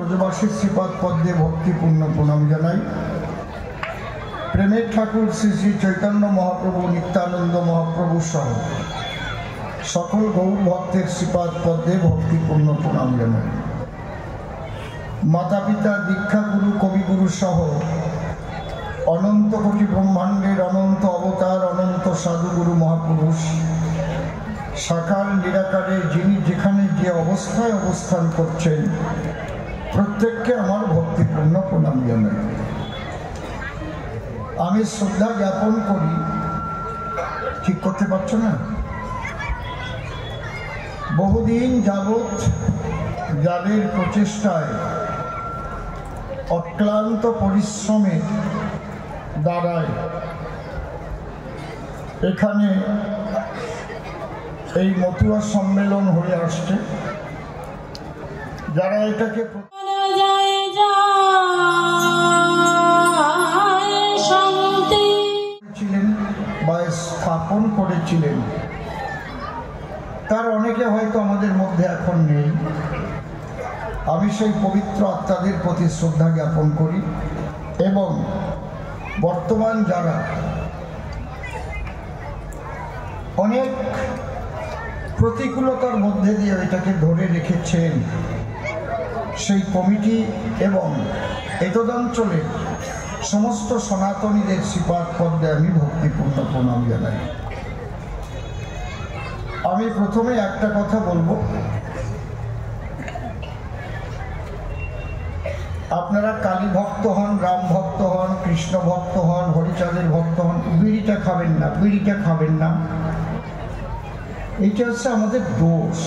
ব্রজবাসী শ্রীপাদ পদ্মে ভক্তিপূর্ণ প্রণাম জানাই। প্রেমের ঠাকুর শ্রী শ্রী চৈতন্য মহাপ্রভু, নিত্যানন্দ মহাপ্রভু সহ সকল গৌর ভক্তের শ্রীপাদ পদ্মে ভক্তিপূর্ণ প্রণাম জানাই। মাতা পিতা, দীক্ষাগুরু, কবিগুরু সহ অনন্ত কোটি ব্রহ্মাণ্ডের অনন্ত অবতার, অনন্ত সাধুগুরু মহাপুরুষ সাকার নিরাকারে যিনি যেখানে যে অবস্থায় অবস্থান করছেন, প্রত্যেককে আমার ভক্তিপূর্ণ প্রণাম জানাই। আমি শ্রদ্ধা জ্ঞাপন করি, ঠিক করতে পারছো না? বহুদিন যাবৎ যাদের প্রচেষ্টায়, অক্লান্ত পরিশ্রমে দ্বারায় এখানে এই মতুয়া সম্মেলন হয়ে আসছে, যারা এটাকে ছিলেন বা স্থাপন করেছিলেন, তার অনেকে হয়তো আমাদের মধ্যে এখন নেই। আমি সেই পবিত্র আত্মাদের প্রতি শ্রদ্ধা জ্ঞাপন করি এবং বর্তমান যারা অনেক প্রতিকূলতার মধ্যে দিয়ে এটাকে ধরে রেখেছেন, সেই কমিটি এবং এতদাঞ্চলের সমস্ত সনাতনীদের শ্রীপাদ পদ্মে আমি ভক্তিপূর্ণ প্রণাম জানাই। আমি প্রথমে একটা কথা বলবো, আপনারা কালী ভক্ত হন, রাম ভক্ত হন, কৃষ্ণ ভক্ত হন, হরিচাঁদের ভক্ত হন, বিড়িটা খাবেন না, বিড়িটা খাবেন না। এইটা হচ্ছে আমাদের দোষ,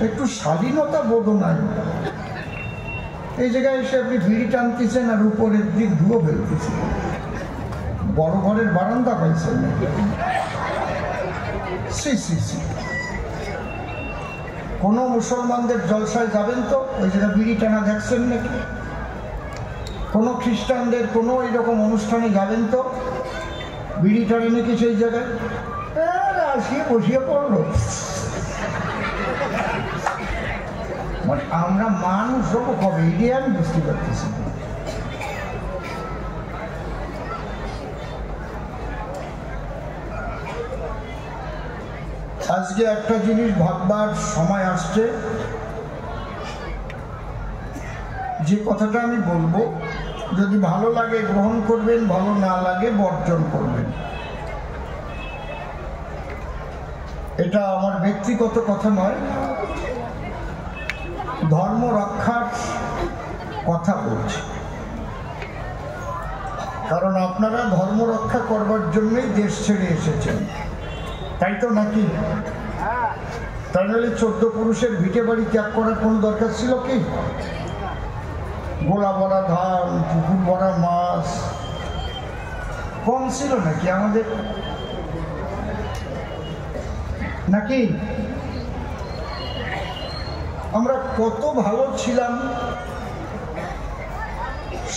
একটু স্বাধীনতা বোধ নাই। এই জায়গায় এসে আপনি বিড়ি টানতেছেন আর উপরের দিক ধুয়ো ফেলতেছেন। বড় ঘরের বারান্দা পাইছেন না? কোনো মুসলমানদের জলসায় যাবেন তো ওই জায়গায় বিড়ি টানা দেখছেন নাকি? কোনো খ্রিস্টানদের কোনো এইরকম অনুষ্ঠানে যাবেন তো বিড়ি টানে নাকি সেই জায়গায়? আসিয়ে বসিয়ে পড়লো। মানে আমরা মানুষ হবো কবে, এটাই আমি বুঝতে পারতেছি। আজকে একটা জিনিস ভাববার সময় আসছে, যে কথাটা আমি বলবো যদি ভালো লাগে গ্রহণ করবেন, ভালো না লাগে বর্জন করবেন। এটা আমার ব্যক্তিগত কথা নয়, ধর্ম রক্ষার কথা বলছি। কারণ আপনারা ধর্ম রক্ষা করবার জন্যই দেশ ছেড়ে এসেছেন, তাই তো নাকি? তাই নাহলে 14 পুরুষের ভিটে বাড়ি ত্যাগ করার কোনো দরকার ছিল কি? গোলা ভরা ধান, পুকুর ভরা মাছ কম ছিল নাকি আমাদের? নাকি আমরা কত ভালো ছিলাম,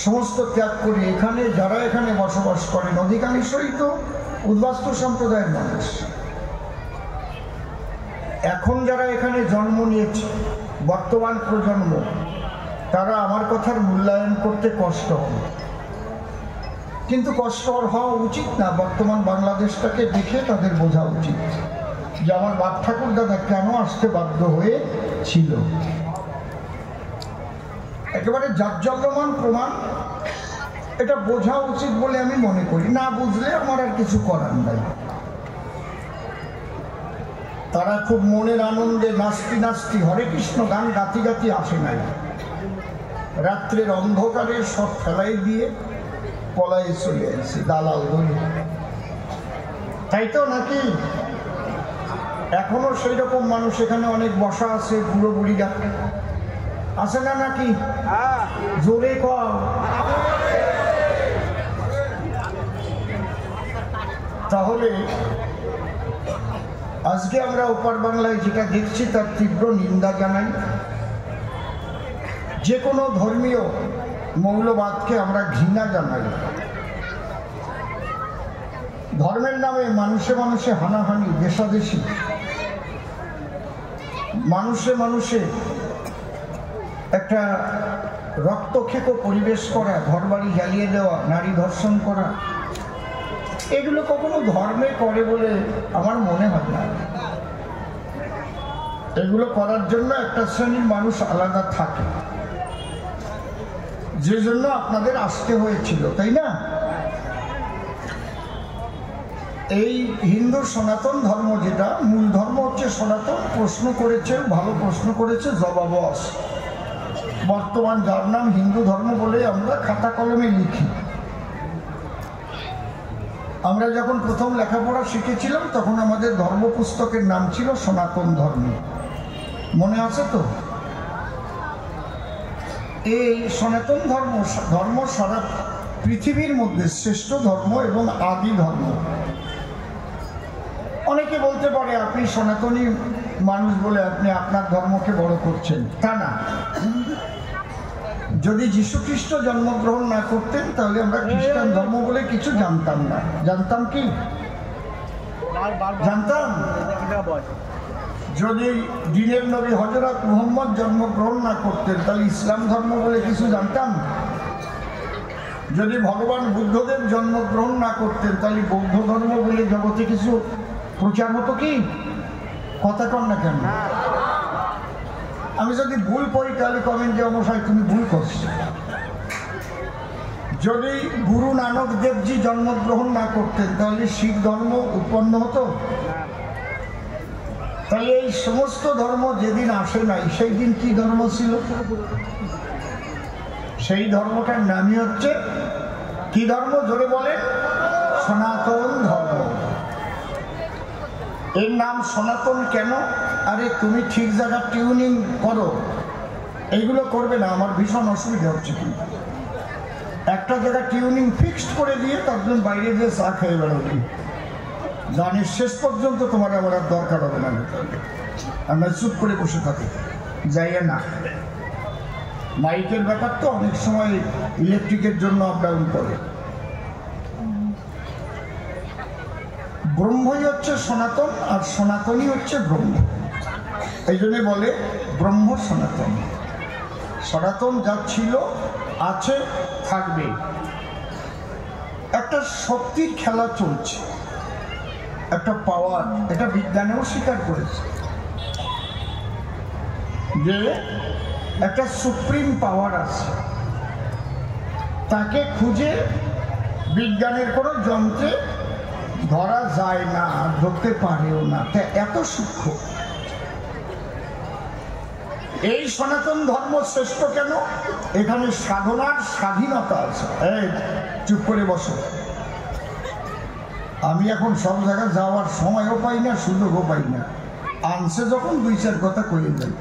সমস্ত ত্যাগ করে এখানে যারা এখানে বসবাস করেন অধিকাংশই তো উদ্বাস্তু সম্প্রদায়ের মানুষ। এখন যারা এখানে জন্ম নিয়েছে, বর্তমান প্রজন্ম, তারা আমার কথার মূল্যায়ন করতে কষ্ট হবে, কিন্তু কষ্ট হওয়া উচিত না। বর্তমান বাংলাদেশটাকে দেখে তাদের বোঝা উচিত যে আমার বাপ ঠাকুর দাদা কেন আসতে বাধ্য হয়েছিল। একেবারে জাজ্জল্যমান প্রমাণ, এটা বোঝা উচিত বলে আমি মনে করি। না বুঝলে আমার আর কিছু করার নাই। তারা খুব মনের আনন্দে নাচতি নাচতি হরে কৃষ্ণ গান গাতি গাতি আসে নাই, রাত্রের অন্ধকারে সব ফেলাই দিয়ে পলায় চলে আসছে দালাল বলে, তাই তো নাকি? এখনো সেই রকম মানুষ এখানে অনেক বসা আছে, বুড়ো বুড়িরা আছে না নাকি? জোরে কর। তাহলে আজকে আমরা ওপার বাংলায় যেটা দেখছি তার তীব্র নিন্দা জানাই। যে কোনো ধর্মীয় মৌলবাদকে আমরা ঘৃণা জানাই। ধর্মের নামে মানুষে মানুষে হানাহানি, দেশাদেশি, মানুষে মানুষে একটা রক্তক্ষেকো পরিবেশ করা, ঘরবাড়ি জ্বালিয়ে দেওয়া, নারী ধর্ষণ করা, এগুলো কখনো ধর্মে করে বলে আমার মনে হয় না। এগুলো করার জন্য একটা শ্রেণীর মানুষ আলাদা থাকে, যে জন্য আপনাদের আসতে হয়েছিল, তাই না? এই হিন্দু সনাতন ধর্ম, যেটা মূল ধর্ম হচ্ছে সনাতন, প্রশ্ন করেছে, ভালো প্রশ্ন করেছে, জবাবও আছে। বর্তমান যার নাম হিন্দু ধর্ম বলে আমরা খাতা কলমে লিখি। আমরা যখন প্রথম লেখাপড়া শিখেছিলাম তখন আমাদের ধর্ম পুস্তকের নাম ছিল সনাতন ধর্ম, মনে আছে তো? এই সনাতন ধর্ম সারা পৃথিবীর মধ্যে শ্রেষ্ঠ ধর্ম এবং আদি ধর্ম। অনেকে বলতে পারে আপনি সনাতনী মানুষ বলে আপনি আপনার ধর্মকে বড় করছেন, তা না। যদি যীশু খ্রিস্ট জন্মগ্রহণ না করতেন তাহলে আমরা খ্রিস্টান ধর্ম বলে কিছু জানতাম না। জানতাম কি? জানতাম। যদি দিনের নবী হযরত মুহাম্মদ জন্মগ্রহণ না করতেন তাহলে ইসলাম ধর্ম বলে কিছু জানতাম। যদি ভগবান বুদ্ধদেব জন্মগ্রহণ না করতেন তাহলে বৌদ্ধ ধর্ম বলে জগতে কিছু প্রচার হতো কি? কথা কন না কেন? আমি যদি ভুল করি তাহলে কমেন্টে অবশ্যই তুমি ভুল করছো। যদি গুরু নানক দেবজি জন্মগ্রহণ না করতেন তাহলে শিখ ধর্ম উৎপন্ন হতো। তাহলে এই সমস্ত ধর্ম যেদিন আসে নাই সেই দিন কি ধর্ম ছিল? সেই ধর্মটার নামই হচ্ছে কি ধর্ম? জোরে বলে, সনাতন ধর্ম। এর নাম সনাতন কেন? আরে তুমি ঠিক জায়গা টিউনিং করো, এইগুলো করবে না, আমার ভীষণ অসুবিধা হচ্ছে। কিন্তু একটা জায়গা টিউনিং ফিক্সড করে দিয়ে তারপর বাইরে দিয়ে চা খেয়ে বেড়াবে, জানিস শেষ পর্যন্ত তোমার আমার আর দরকার হবে না। আমরা চুপ করে বসে থাকি, যাইয়ে না। মাইকের ব্যাপার তো অনেক সময় ইলেকট্রিকের জন্য আপ ডাউন করে। ব্রহ্মই হচ্ছে সনাতন আর সনাতনই হচ্ছে ব্রহ্ম। এই জন্য বলে ব্রহ্ম সনাতন। সনাতন যা ছিল, আছে, থাকবে। একটা শক্তির খেলা চলছে, একটা পাওয়ার, এটা বিজ্ঞানেও স্বীকার করেছে যে একটা সুপ্রিম পাওয়ার আছে, তাকে খুঁজে বিজ্ঞানের কোনো যন্ত্রে ধরা যায় না, ধরতে পারেও না, তা এত সূক্ষ্ম। এই সনাতন ধর্ম শ্রেষ্ঠ কেন? এখানে সাধনার স্বাধীনতা আছে। এই চুপ করে বসো। আমি এখন সব জায়গায় যাওয়ার সময়ও পাই না, সুযোগও পাই না। আনছে যখন দুই চার কথা কয়ে যাই।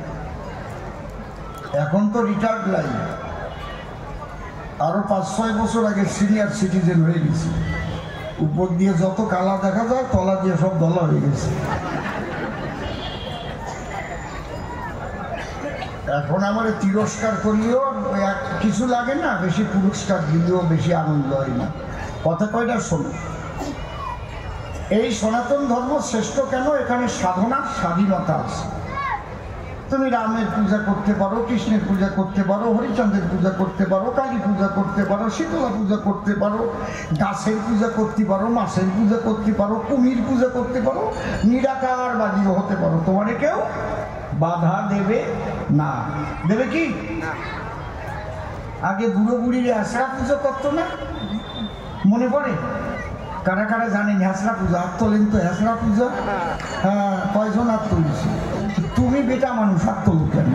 এখন তো রিটায়ার্ড লাইন, আরো 5-6 বছর আগে সিনিয়র সিটিজেন হয়ে গেছি। উপর দিয়ে যত কালা দেখা যায়, তলা দিয়ে সব দলা হয়ে গেছে। এখন আমার তিরস্কার করলেও কিছু লাগে না, বেশি পুরস্কার দিলেও বেশি আনন্দ হয় না। কথা কয়টা শোনো। এই সনাতন ধর্ম শ্রেষ্ঠ কেন? এখানে সাধনার স্বাধীনতা আছে। তুমি রামের পূজা করতে পারো, কৃষ্ণের পূজা করতে পারো, হরিচন্দ্রের পূজা করতে পারো, কালী পূজা করতে পারো, শীতলা পূজা করতে পারো, গাছের পূজা করতে পারো, মাছের পূজা করতে পারো, কুমির পূজা করতে পারো, নিরাকারবাদীও হতে পারো। তোমারে কেউ বাধা দেবে না। দেবে কি? আগে বুড়ো বুড়িরে আশরা পুজো করতো না, মনে পড়ে? কারা কারা জানেন হ্যাঁসরা পূজা? হাত তোলেন তো। হ্যাঁসরা পূজা, হ্যাঁ, কয়জন হাত তুলছে? তুমি বেটা মানুষ, হাত তোল কেন?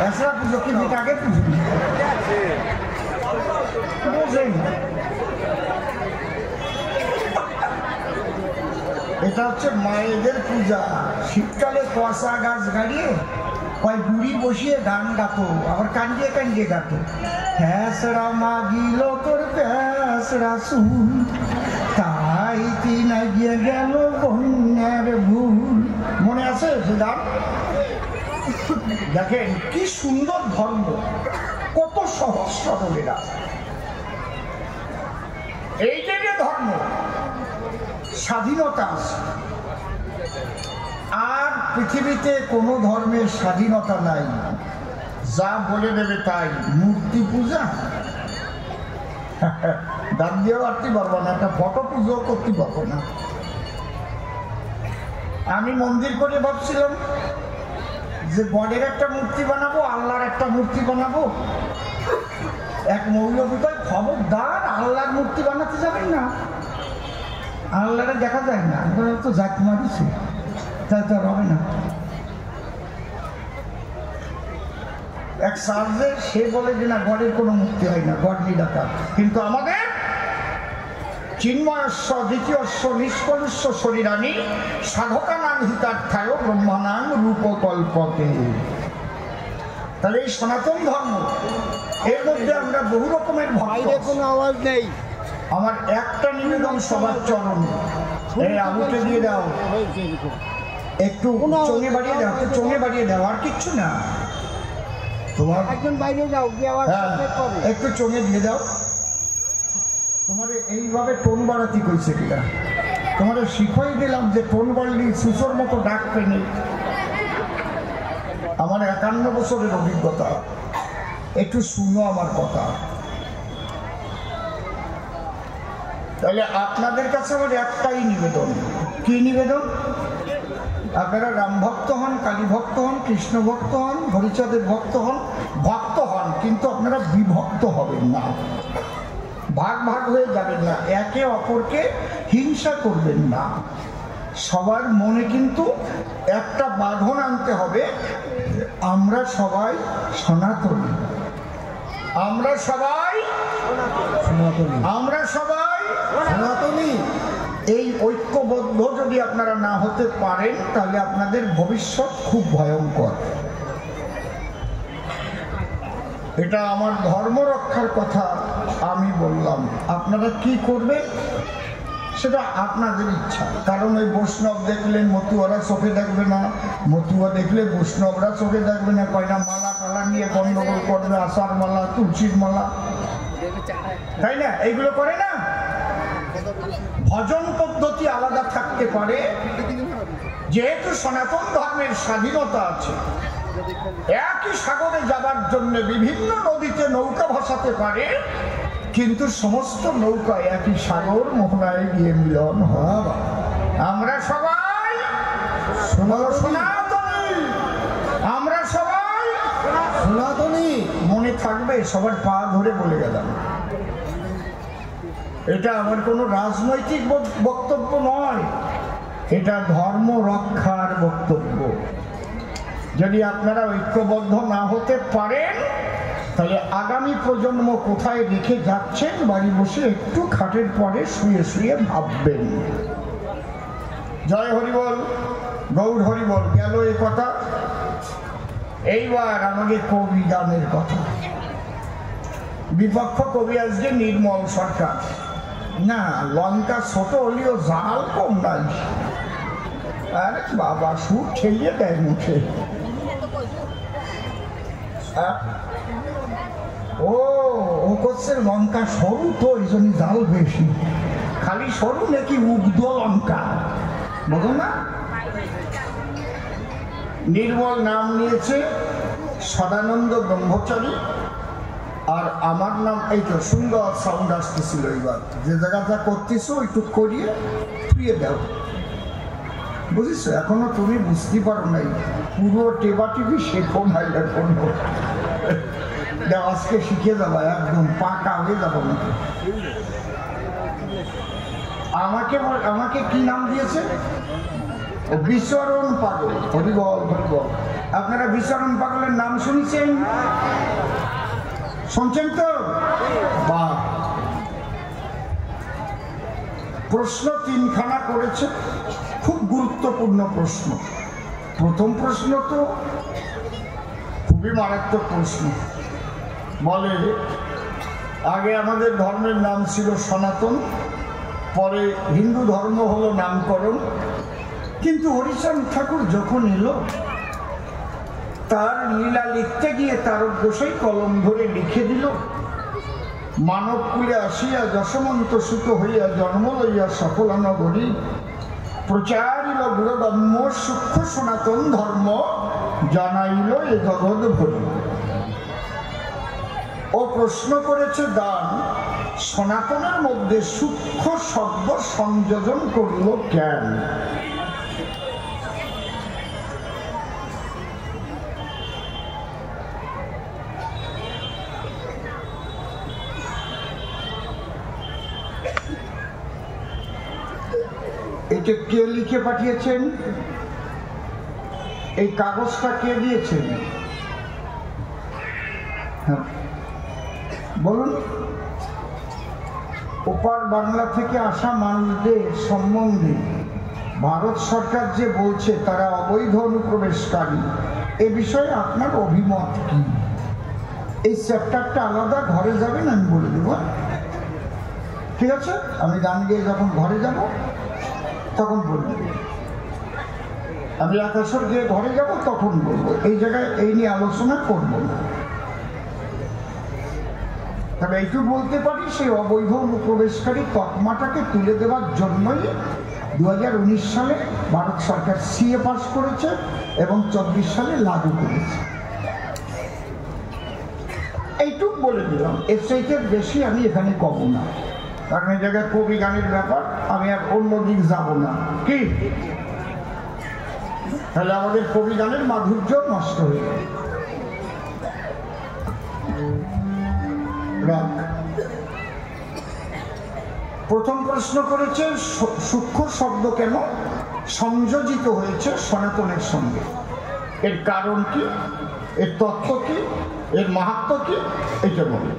হ্যাঁসরা পুজো কি বেটাকে পুজো? এটা হচ্ছে মায়েদের পূজা। শীতকালে কুয়াশা গাছ গাড়িয়ে কয় বুড়ি বসিয়ে গান গাতো, আবার কান্দিয়ে কান্দিয়ে গাতো। হ্যাঁসরা মাগিল তোর প্যাঁসরা সুর, তাই তিনা গিয়ে গেল বন্যার ভুল। মনে আছে সে গান? দেখেন কি সুন্দর ধর্ম, কত সহজ সরল এরা। এইটাই ধর্ম, স্বাধীনতা আছে। আর পৃথিবীতে কোনো ধর্মের স্বাধীনতা নাই। যা বলে দেবে তাই। মূর্তি পূজা দাম দিয়েও করতে পারবো না, একটা ফটো পুজো করতে পারবো না। আমি মন্দির করে ভাবছিলাম যে গডের একটা মূর্তি বানাবো, আল্লাহর একটা মূর্তি বানাবো। এক মৌলবী কয়, খবরদার আল্লাহর মূর্তি বানাতে যাবেন না, আল্লাহরে দেখা যায় না, তো জাত মারিছে, তাই তো আর হবে না। এক সার্জে সে বলে যে না, গডের কোনো মূর্তি হয় না, গড নিরাকার। কিন্তু আমাদের চিন্ময়স্ব দ্বিতীয়স্ব নিষ্কলুষ্য শরীরানি সাধকানাং হিতার্থায় ব্রহ্মানাং রূপকল্পতে। তাহলে এই সনাতন ধর্ম, এর মধ্যে আমরা বহু রকমের ভক্ত। কোনো আওয়াজ নেই। আমার একটা নিবেদন সবার চরণে, এই আগুতে দিয়ে দাও, একটু চোঙে বাড়িয়ে দাও, একটু চোঙে বাড়িয়ে দাও, আর কিচ্ছু না। তোমার একজন বাইরে যাও, একটু চোঙে দিয়ে দাও। তোমার এইভাবে টোন বাড়াতে কইছে কিনা? তোমার শিখাই দিলাম যে টোন বাড়লি সুসোর মতো ডাক পেনে। আমার 51 বছরের অভিজ্ঞতা, একটু শুনো আমার কথা। তাহলে আপনাদের কাছে আমার একটাই নিবেদন। কি নিবেদন? আপনারা রাম ভক্ত হন, কালী ভক্ত হন, কৃষ্ণ ভক্ত হন, হরিচাঁদের ভক্ত হন, কিন্তু আপনারা বিভক্ত হবেন না, ভাগ ভাগ হয়ে যাবেন না, একে অপরকে হিংসা করবেন না। সবার মনে কিন্তু একটা বাঁধন আনতে হবে, আমরা সবাই সনাতনী, আমরা সবাই সনাতনী, আমরা সবাই সনাতনী। এই ঐক্যবদ্ধ যদি আপনারা না হতে পারেন, তাহলে আপনাদের ভবিষ্যৎ খুব ভয়ঙ্কর। এটা আমার ধর্ম রক্ষার কথা আমি বললাম। আপনারা কি করবেন সেটা আপনাদের ইচ্ছা। কারণ ওই বৈষ্ণব দেখলে মতুয়ারা চোখে দেখবে না, মতুয়া দেখলে বৈষ্ণবরা চোখে দেখবে না, কয়না মালা টালা নিয়ে গন্ডগোল করবে, আষাঢ় মালা, তুলসীর মালা, তাই না? এইগুলো করে না। ভজন পদ্ধতি আলাদা থাকতে পারে, যেহেতু সনাতন ধর্মের স্বাধীনতা আছে। একই সাগরে যাবার জন্য বিভিন্ন নদীতে নৌকা ভাসাতে পারে, কিন্তু সমস্ত নৌকা একই সাগর মোহনায় গিয়ে মিলন হয়। আমরা সবাই সনাতনী, আমরা সবাই সনাতনী। মনে থাকবে, সবার পা ধরে বলে গেলাম। এটা আমার কোনো রাজনৈতিক বক্তব্য নয়, এটা ধর্ম রক্ষার বক্তব্য। যদি আপনারা ঐক্যবদ্ধ না হতে পারেন, তাহলে আগামী প্রজন্ম কোথায় রেখে যাচ্ছেন, বাড়ি বসে একটু খাটের পরে শুয়ে শুয়ে ভাববেন। জয় হরিবল, গৌর হরিবল। গেল এই কথা। এইবার আমাদের কবি গানের কথা। বিপক্ষ কবি আজকে নির্মল সরকার। না, লঙ্কা ছোট হলেও জাল কম নাই। আরে বাবা, সুর ঠেলিয়ে দেয় মুখে। ও করছে লঙ্কা সরু, তো এই জন্য জাল বেশি। খালি সরু নাকি উগ্ধ লঙ্কা, বলো না? নির্মল নাম নিয়েছে সদানন্দ ব্রহ্মচারী, আর আমার নাম এই তো। সুন্দর সাউন্ড আসতেছিল। এবার যে জায়গাটা করতেছো একটু করিয়ে ধুয়ে দাও, বুঝেছো? এখনো তুমি বুঝতে পারো নাই, পুরো টেবা টিভি শেখো নাই এখনো। আজকে শিখে যাবো, একদম পাকা হয়ে যাবো নাকি। আমাকে কি নাম দিয়েছে? বিচরণ পাগল। হরিবল হরিবল। আপনারা বিচরণ পাগলের নাম শুনেছেন? শুনছেন তো? বা প্রশ্ন 3খানা করেছে, খুব গুরুত্বপূর্ণ প্রশ্ন। প্রথম প্রশ্ন তো খুবই মারাত্মক প্রশ্ন। বলে, আগে আমাদের ধর্মের নাম ছিল সনাতন, পরে হিন্দু ধর্ম হলো নামকরণ। কিন্তু হরিচাঁদ ঠাকুর যখন এলো, তার লীলা লিখতে গিয়ে তার গোসাই কলম ধরে লিখে দিল, মানব কুলে আসিয়া যশমন্ত সুত হইয়া জন্ম লইয়া সকল নগরী প্রচারিল গুরুধর্ম সূক্ষ্ম সনাতন ধর্ম জানাইল এ জগৎ ভরি। ও প্রশ্ন করেছে দান সনাতনের মধ্যে সূক্ষ্ম শব্দ সংযোজন করল কেন? এটা কে লিখে পাঠিয়েছেন? এই কাগজটা কে দিয়েছেন? হ্যাঁ বলুন। ওপার বাংলা থেকে আসা মানুষদের সম্বন্ধে ভারত সরকার যে বলছে তারা অবৈধ অনুপ্রবেশকারী, এ বিষয়ে আপনার অভিমত কি? এই চ্যাপ্টারটা আলাদা ঘরে যাবেন, আমি বলে দেব, ঠিক আছে? আমি গান গিয়ে যখন ঘরে যাব তখন বলবো, আমি আকাশের গিয়ে ঘরে যাব তখন বলবো, এই জায়গায় এই নিয়ে আলোচনা করবো না। তবে এইটুকু বলতে পারি, সেই অবৈধ অনুপ্রবেশকারী তকমাটাকে তুলে দেওয়ার জন্যই 2019 সালে ভারত সরকার সিএ পাস করেছে এবং 24 সালে লাগু করেছে। এইটুক বলে দিলাম, এর চাইতে বেশি আমি এখানে কব না, কারণ এই জায়গায় কবি গানের ব্যাপার, আমি আর অন্যদিক যাব না। কি তাহলে আমাদের কবি গানের মাধুর্য নষ্ট হয়ে যাবে। প্রথম প্রশ্ন করেছে সূক্ষ্ম শব্দ কেন সংযোজিত হয়েছে সনাতনের সঙ্গে, এর কারণ কি, এর তত্ত্ব কি, এর মাহাত্ম্য কি, এটা বলে।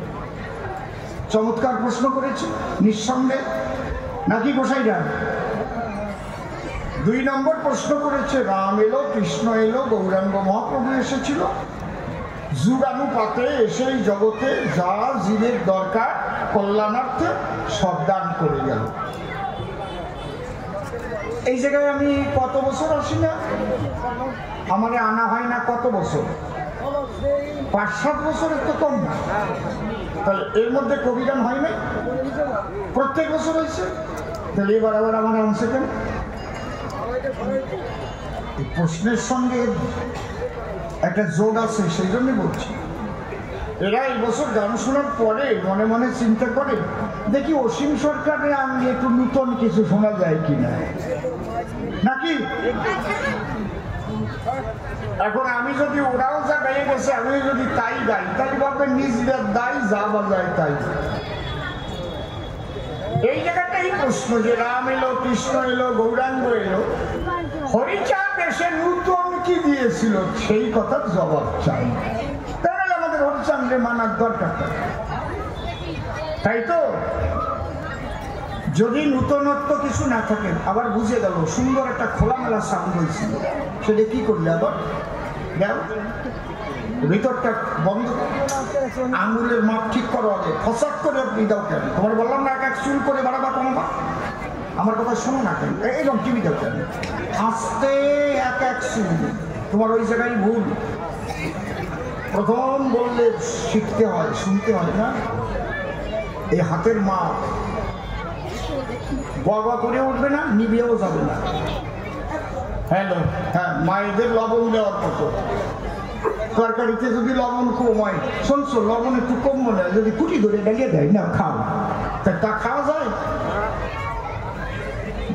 চমৎকার প্রশ্ন করেছে নিঃসন্দেহে, নাকি গোসাইরা? 2 নম্বর প্রশ্ন করেছে রাম এলো, কৃষ্ণ এলো, গৌরাঙ্গ মহাপ্রভু এসেছিল, যুগানুপাতে এসেই জগতে যা জীবের দরকার কল্যাণার্থে সব দান করে গেল। এই জায়গায় আমি কত বছর আসি না, আমারে আনা হয় না কত বছর, 5-7 বছরের তো কম না। তাহলে এর মধ্যে কবিগান হয় নাই? প্রত্যেক বছর হয়েছে। তাহলে এবার আবার আমার আনছে কেন? প্রশ্নের সঙ্গে একটা যোগ আছে, সেই জন্য বলছি। এরা এই বছর গান শোনার পরে মনে মনে চিন্তা করে, দেখি অসীম সরকারের আমি একটু নূতন কিছু শোনা যায় কিনা, নাকি? এখন আমি যদি ওরাও যা গাইয়ে গেছে আমি যদি তাই গাই, তাহলে ভাববে নিজের দায়, যা বাজায় তাই। এই জায়গাটাই প্রশ্ন যে রাম এলো, কৃষ্ণ এলো, গৌরাঙ্গ এলো, হরিচাঁদ এসে নূতন কি দিয়েছিল সেই কথার জবাব চাই। তাহলে আমাদের হরিচাঁদকে মানার দরকার, তাই তো? যদি নূতনত্ব কিছু না থাকে, আবার বুঝে গেল সুন্দর একটা খোলামেলা সাউন্ড হয়েছিল, সেটা কি করলে আবার গেল ভিতরটা বন্ধ, আঙুলের মাপ ঠিক করো আগে, ফসাক করে আপনি দাও কেন? তোমার বললাম না এক চুল করে বাড়াবা কমাবা, আমার কথা শোনো না কেন? এইরকম টিভি দাও কেন? আস্তে এক চুল, তোমার ওই জায়গায় ভুল। প্রথম বললে শিখতে হয়, শুনতে হয় না? এই হাতের মাপ গড়গড় করে উঠবে না, নিবেও যাবে না। হ্যালো, হ্যাঁ, মায়েদের লবণ দেওয়ার মতো। তরকারিতে যদি লবণ কম হয়, শুনছো লবণ একটু কম মনে হয়, যদি কুটি ধরে ডালিয়ে দেয় না খাও, তা খাওয়া যায়?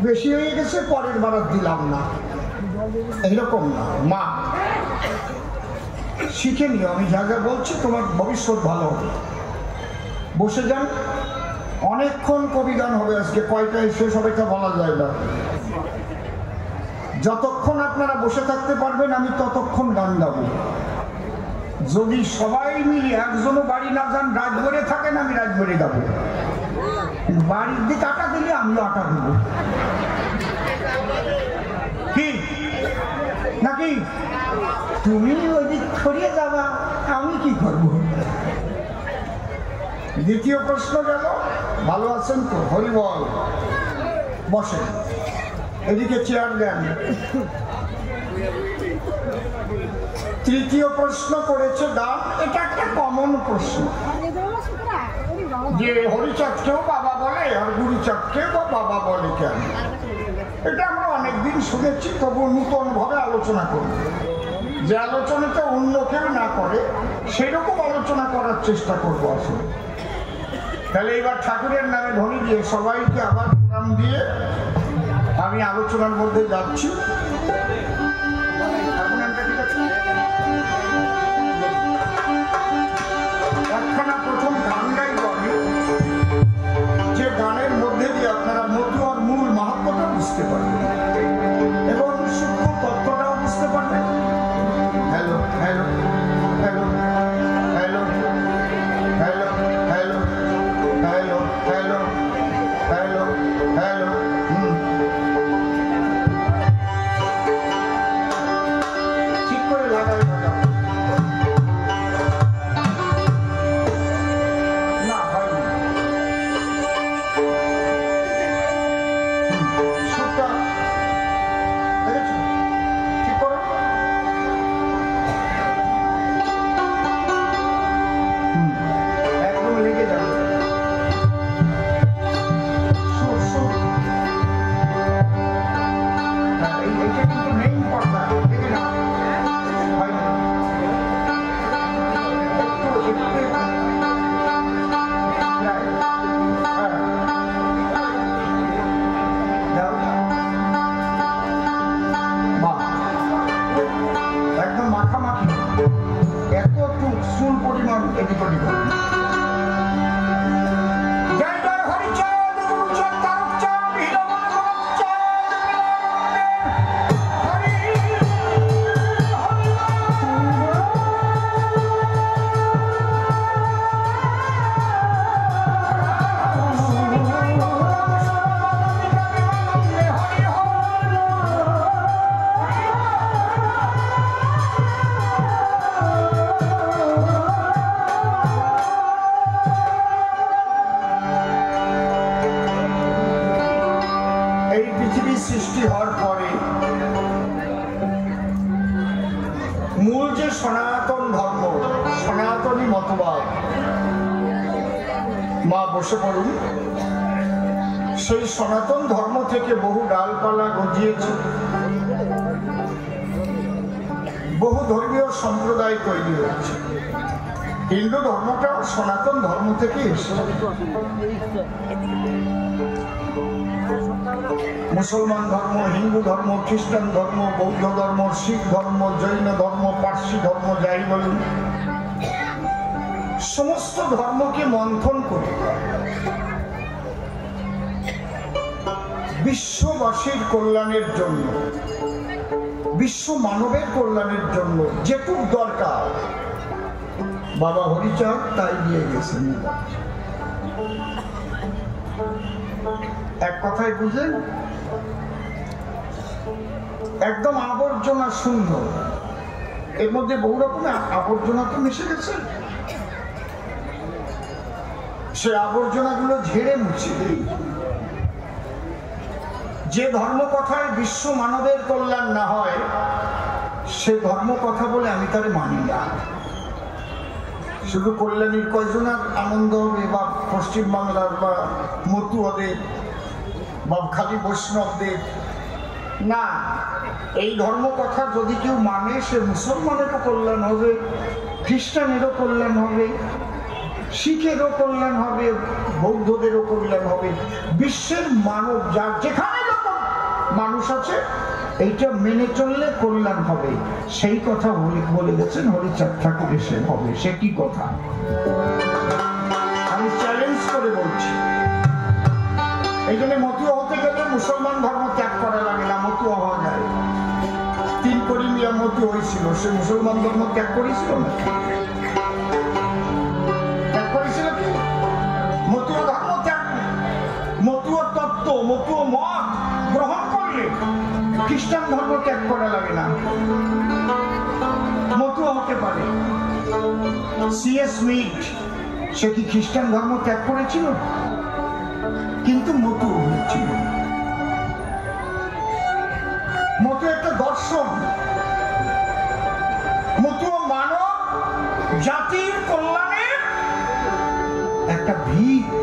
বেশি হয়ে গেছে পরের বার দিলাম না, এইরকম না। মা শিখে নিও, আমি যা যা বলছি তোমার ভবিষ্যৎ ভালো হবে। বসে যান, অনেকক্ষণ কবিগান হবে আজকে, কয়টায় শেষ হবে তা বলা যায় না। যতক্ষণ আপনারা বসে থাকতে পারবেন আমি ততক্ষণ গান গাবো। যদি সবাই মিলে একজনও বাড়ি না যান, রাত ভরে থাকেন, আমি রাত ভরে গাবো। বাড়ির দিকে আটা দিলে আমিও আটা দেব, কি নাকি? তুমি ওই দিক ছড়িয়ে যাবা, আমি কি করবো? দ্বিতীয় প্রশ্ন গেল, ভালো আছেন তো? হরি বল, বসেন, এদিকে চেয়ার দেন। তৃতীয় প্রশ্ন করেছে দাম, এটা একটা কমন প্রশ্ন যে হরিচাঁদকেও বাবা বলে আর গুরুচাঁদকেও বাবা বলে কেন? এটা আমরা অনেকদিন শুনেছি, তবু নূতন ভাবে আলোচনা করব। যে আলোচনাটা অন্য কেউ না করে সেরকম আলোচনা করার চেষ্টা করবো আসলে। তাহলে এবার ঠাকুরের নামে ধ্বনি দিয়ে সবাইকে আবার প্রণাম দিয়ে আমি আলোচনার মধ্যে যাচ্ছি। একখানা প্রথম গান গাইব আমি, যে গানের মধ্যে দিয়ে আপনারা মতুয়ার মূল মাহাত্ম্যটা বুঝতে পারবেন এবং সূক্ষ্ম তত্ত্বটাও বুঝতে পারবেন। Hello hello hello hello hello hello hello hello hello hello ঠিক করে লাগাই না হয়নি সুরটা দেখেছো ঠিক করো। একদম লেগে যাবে সুর সুর। এইটা কিন্তু মেইন কথা, দেখে না হয়নি একটু একটু একদম মাখামাখি এতটুকু চুল পরিমাণ এদিক ওদিক হবে। সৃষ্টি হওয়ার পরে মূল যে সনাতন ধর্ম, সনাতনী মতবাদ, মা বসে পড়ুন, সেই সনাতন ধর্ম থেকে বহু ডালপালা গজিয়েছে, বহু ধর্মীয় সম্প্রদায় তৈরি হয়েছে। হিন্দু ধর্মটাও সনাতন ধর্ম থেকে এসেছে। মুসলমান ধর্ম, হিন্দু ধর্ম, খ্রিস্টান ধর্ম, বৌদ্ধ ধর্ম, শিখ ধর্ম, জৈন ধর্ম, পার্সি ধর্ম, যাই বলুন, সমস্ত ধর্মকে মন্থন করে বিশ্ববাসীর কল্যাণের জন্য, বিশ্ব মানবের কল্যাণের জন্য যেটুক দরকার বাবা হরিচাঁদ তাই দিয়ে গেছেন। এক কথায় বুঝলেন, একদম আবর্জনা শূন্য। এর মধ্যে বহু রকমের আবর্জনা তো মিশে গেছে, সে আবর্জনাগুলো ঝেড়ে মুছে দিই। যে ধর্ম কথায় বিশ্ব মানবের কল্যাণ না হয় সে ধর্ম কথা বলে আমি তার মানি না। শুধু কল্যাণীর কয়জনের আনন্দ হবে, বা পশ্চিমবাংলার বা মতুয়াদের বা খালি বৈষ্ণবদের না। এই ধর্ম কথা যদি কেউ মানে সে মুসলমানেরও কল্যাণ হবে, খ্রিস্টানেরও কল্যাণ হবে, শিখেরও কল্যাণ হবে, বৌদ্ধদেরও কল্যাণ হবে। বিশ্বের মানব যার যেখানে মানুষ আছে এইটা মেনে চললে কল্যাণ হবে। সেই কথা বলে গেছেন হরিচাঁদ ঠাকুর এসে হবে। সে কি কথা আমি চ্যালেঞ্জ করে বলছি। এই জন্য মতুয়া হতে গেলে মুসলমান ধর্ম ত্যাগ করা লাগে না, মতুয়া হওয়া যায়। 3 কোটি মিয়া মতুয়া হয়েছিল, সে মুসলমান ধর্ম ত্যাগ করেছিল না? ত্যাগ করেছিল কি? মতুয়া ধর্ম ত্যাগ, মতুয়া তত্ত্ব, মতুয়া মত গ্রহণ করলে খ্রিস্টান ধর্ম ত্যাগ করা লাগে না, মতুয়া হতে পারে। সিএস মিট সে কি খ্রিস্টান ধর্ম ত্যাগ করেছিল? কিন্তু মতুয়া হয়েছিল। মতুয়া একটা দর্শন, মতুয়া মানব জাতির কল্যাণের একটা ভিত।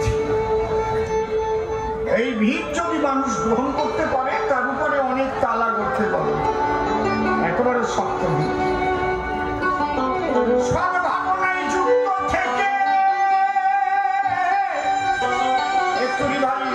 এই ভিত যদি মানুষ গ্রহণ করতে পারে তার উপরে অনেক তালা করতে পারে, একেবারে শক্ত ভিত। সদ্ভাবনায় যুক্ত থেকে একটুই ভাবি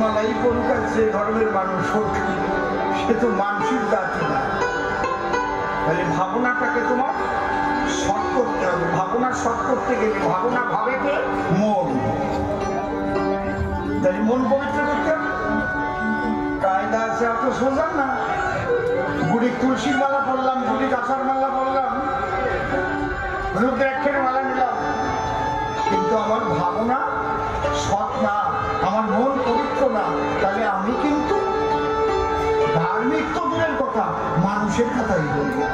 মালাই করুক আর যে ধর্মের মানুষ হোক, সে তো মানসিক জাতি না। তাহলে ভাবনাটাকে তোমার শর্ট করতে হবে। ভাবনা শর্ট করতে গেলে ভাবনা ভাবে কে? মন। তাহলে মন পবিত্র করতে হবে। কায়দা আছে, এত সোজা না। বুড়ি তুলসীর মালা পড়লাম, বুড়ি গাছার মালা পড়লাম, রুদ্রাক্ষের মালা নিলাম, কিন্তু আমার ভাবনা সৎ না, আমার মন পবিত্র না, তাহলে আমি কিন্তু ধার্মিক তো দূরের কথা, মানুষের কথাই বলবো।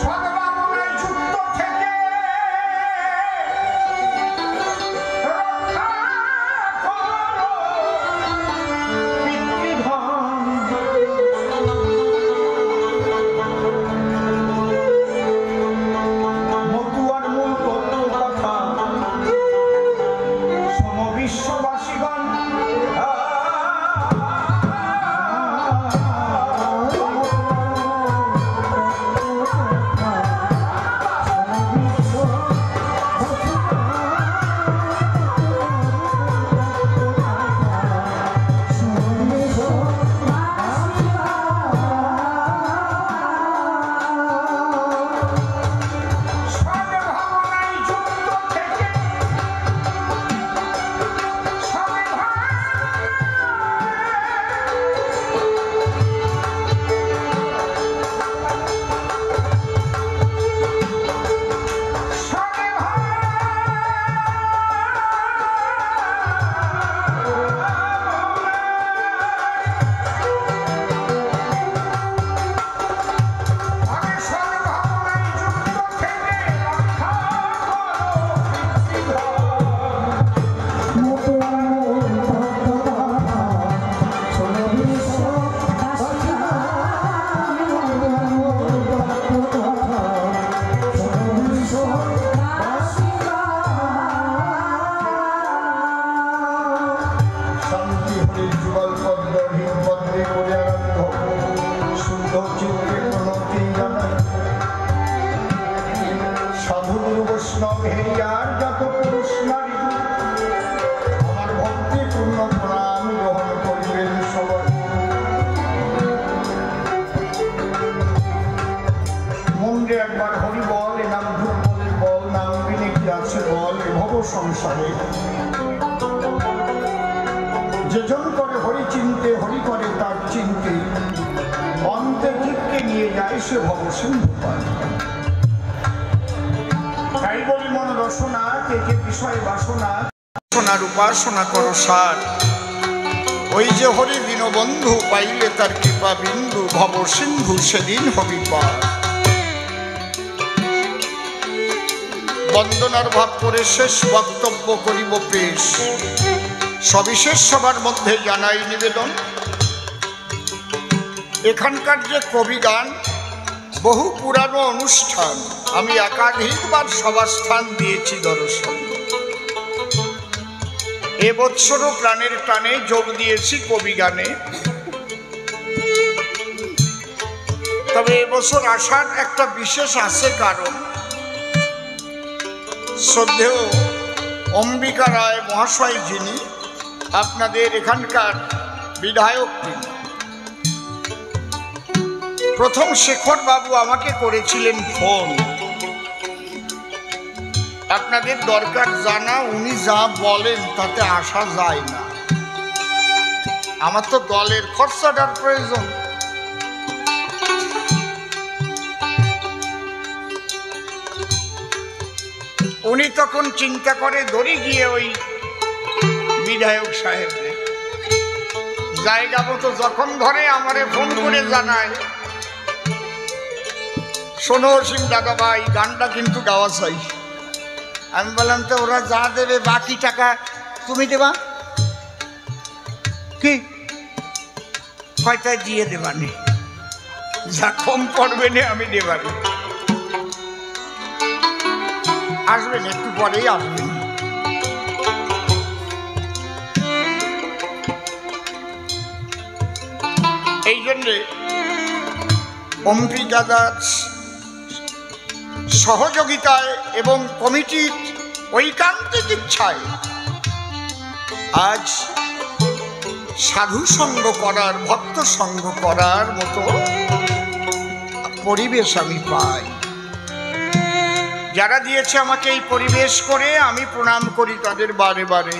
সদ্ভাবনায় যুক্ত থেকে রক্ষা করো পিতৃধন। মতুয়ার মূল তত্ত্ব কথা বিশ্ববাসীগণ সংসারে যেজন করে হরি চিনতে, হরি করে তার চিনতে, অন্তে জীবকে নিয়ে যায় সে ভবসিন্ধু পায়। তাই বলি মন রসনা কে কে বিষয় বাসনা, সোনার উপাসনা করো সার। ওই যে হরি দীনবন্ধু পাইলে তার কৃপা বিন্দু, ভবসিন্ধু সেদিন হবি পার। বন্দনার ভাব করে শেষ বক্তব্য করিব পেশ। সবিশেষ সবার মধ্যে জানাই নিবেদন, এখানকার যে কবি গান বহু পুরানো অনুষ্ঠান, আমি একাধিকবার সভাস্থান দিয়েছি দর্শন। এবছরও প্রাণের টানে যোগ দিয়েছি কবি গানে। তবে এবছর আসার একটা বিশেষ আছে কারণ, শ্রদ্ধেয় অম্বিকা রায় মহাশয় যিনি আপনাদের এখানকার বিধায়ক, তিনি প্রথম শেখর বাবু আমাকে করেছিলেন ফোন, আপনাদের দরকার জানা, উনি যা বলেন তাতে আসা যায় না, আমার তো দলের খরচাটার প্রয়োজন। উনি তখন চিন্তা করে ধরে গিয়ে ওই বিধায়ক সাহেবকে জায়গা মতো যখন ধরে আমারে ফোন করে জানায় শোনো অসীম দাদা ভাই, গানটা কিন্তু গাওয়া চাই। আমি বললাম তো ওরা যা দেবে বাকি টাকা তুমি দেবা কি? কয়টায় দিয়ে দেবানি, যা কম পড়বে না আমি দেবানি। আসবেন একটু পরেই আসবেন। এই জন্যে অম্পি দাদার সহযোগিতায় এবং কমিটির ঐকান্তিক ইচ্ছায় আজ সাধু সঙ্গ করার, ভক্ত সঙ্গ করার মতো পরিবেশ আমি পাই। যারা দিয়েছে আমাকে এই পরিবেশ করে আমি প্রণাম করি তাদের বারে বারে।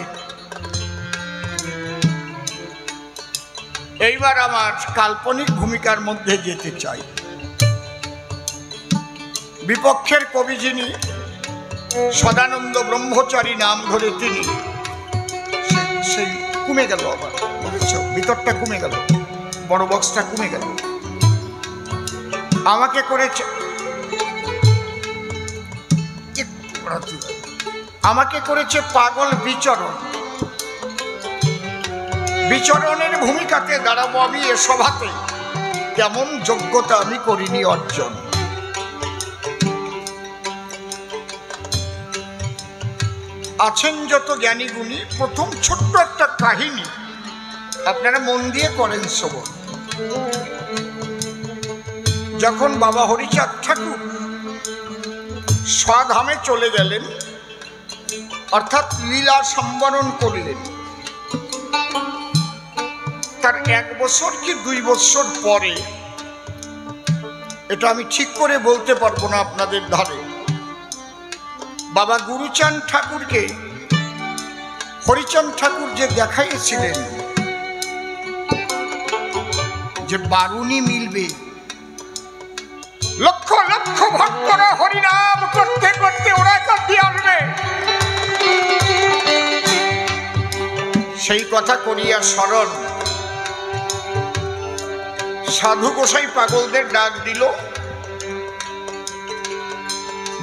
এইবার আমার কাল্পনিক ভূমিকার মধ্যে যেতে চাই। বিপক্ষের কবি যিনি, সদানন্দ ব্রহ্মচারী নাম ধরে তিনি, সেই কমে গেল আবার, ভিতরটা কমে গেল, বড় বক্সটা কমে গেল। আমাকে করেছে পাগল বিচরণ। বিচরণের ভূমিকাতে দাঁড়াবো আমি এ সভাতে, তেমন যোগ্যতা আমি করিনি অর্জন। আছেন যত জ্ঞানী গুণী, প্রথম ছোট্ট একটা কাহিনী আপনারা মন দিয়ে করেন শ্রবণ। যখন বাবা হরিচাঁদ ঠাকুর স্বধামে চলে গেলেন, অর্থাৎ লীলা সম্বরণ করলেন, তার 1 বছর কি 2 বছর পরে, এটা আমি ঠিক করে বলতে পারবো না আপনাদের ধারে, বাবা গুরুচাঁদ ঠাকুরকে হরিচাঁদ ঠাকুর যে দেখাইছিলেন যে বারুণী মিলবে, লক্ষ লক্ষ ভক্তরা হরিনাম করতে করতে ওরা কাঁদতে আসবে, সেই কথা করিয়া স্মরণ সাধু গোসাই পাগলদের ডাক দিল,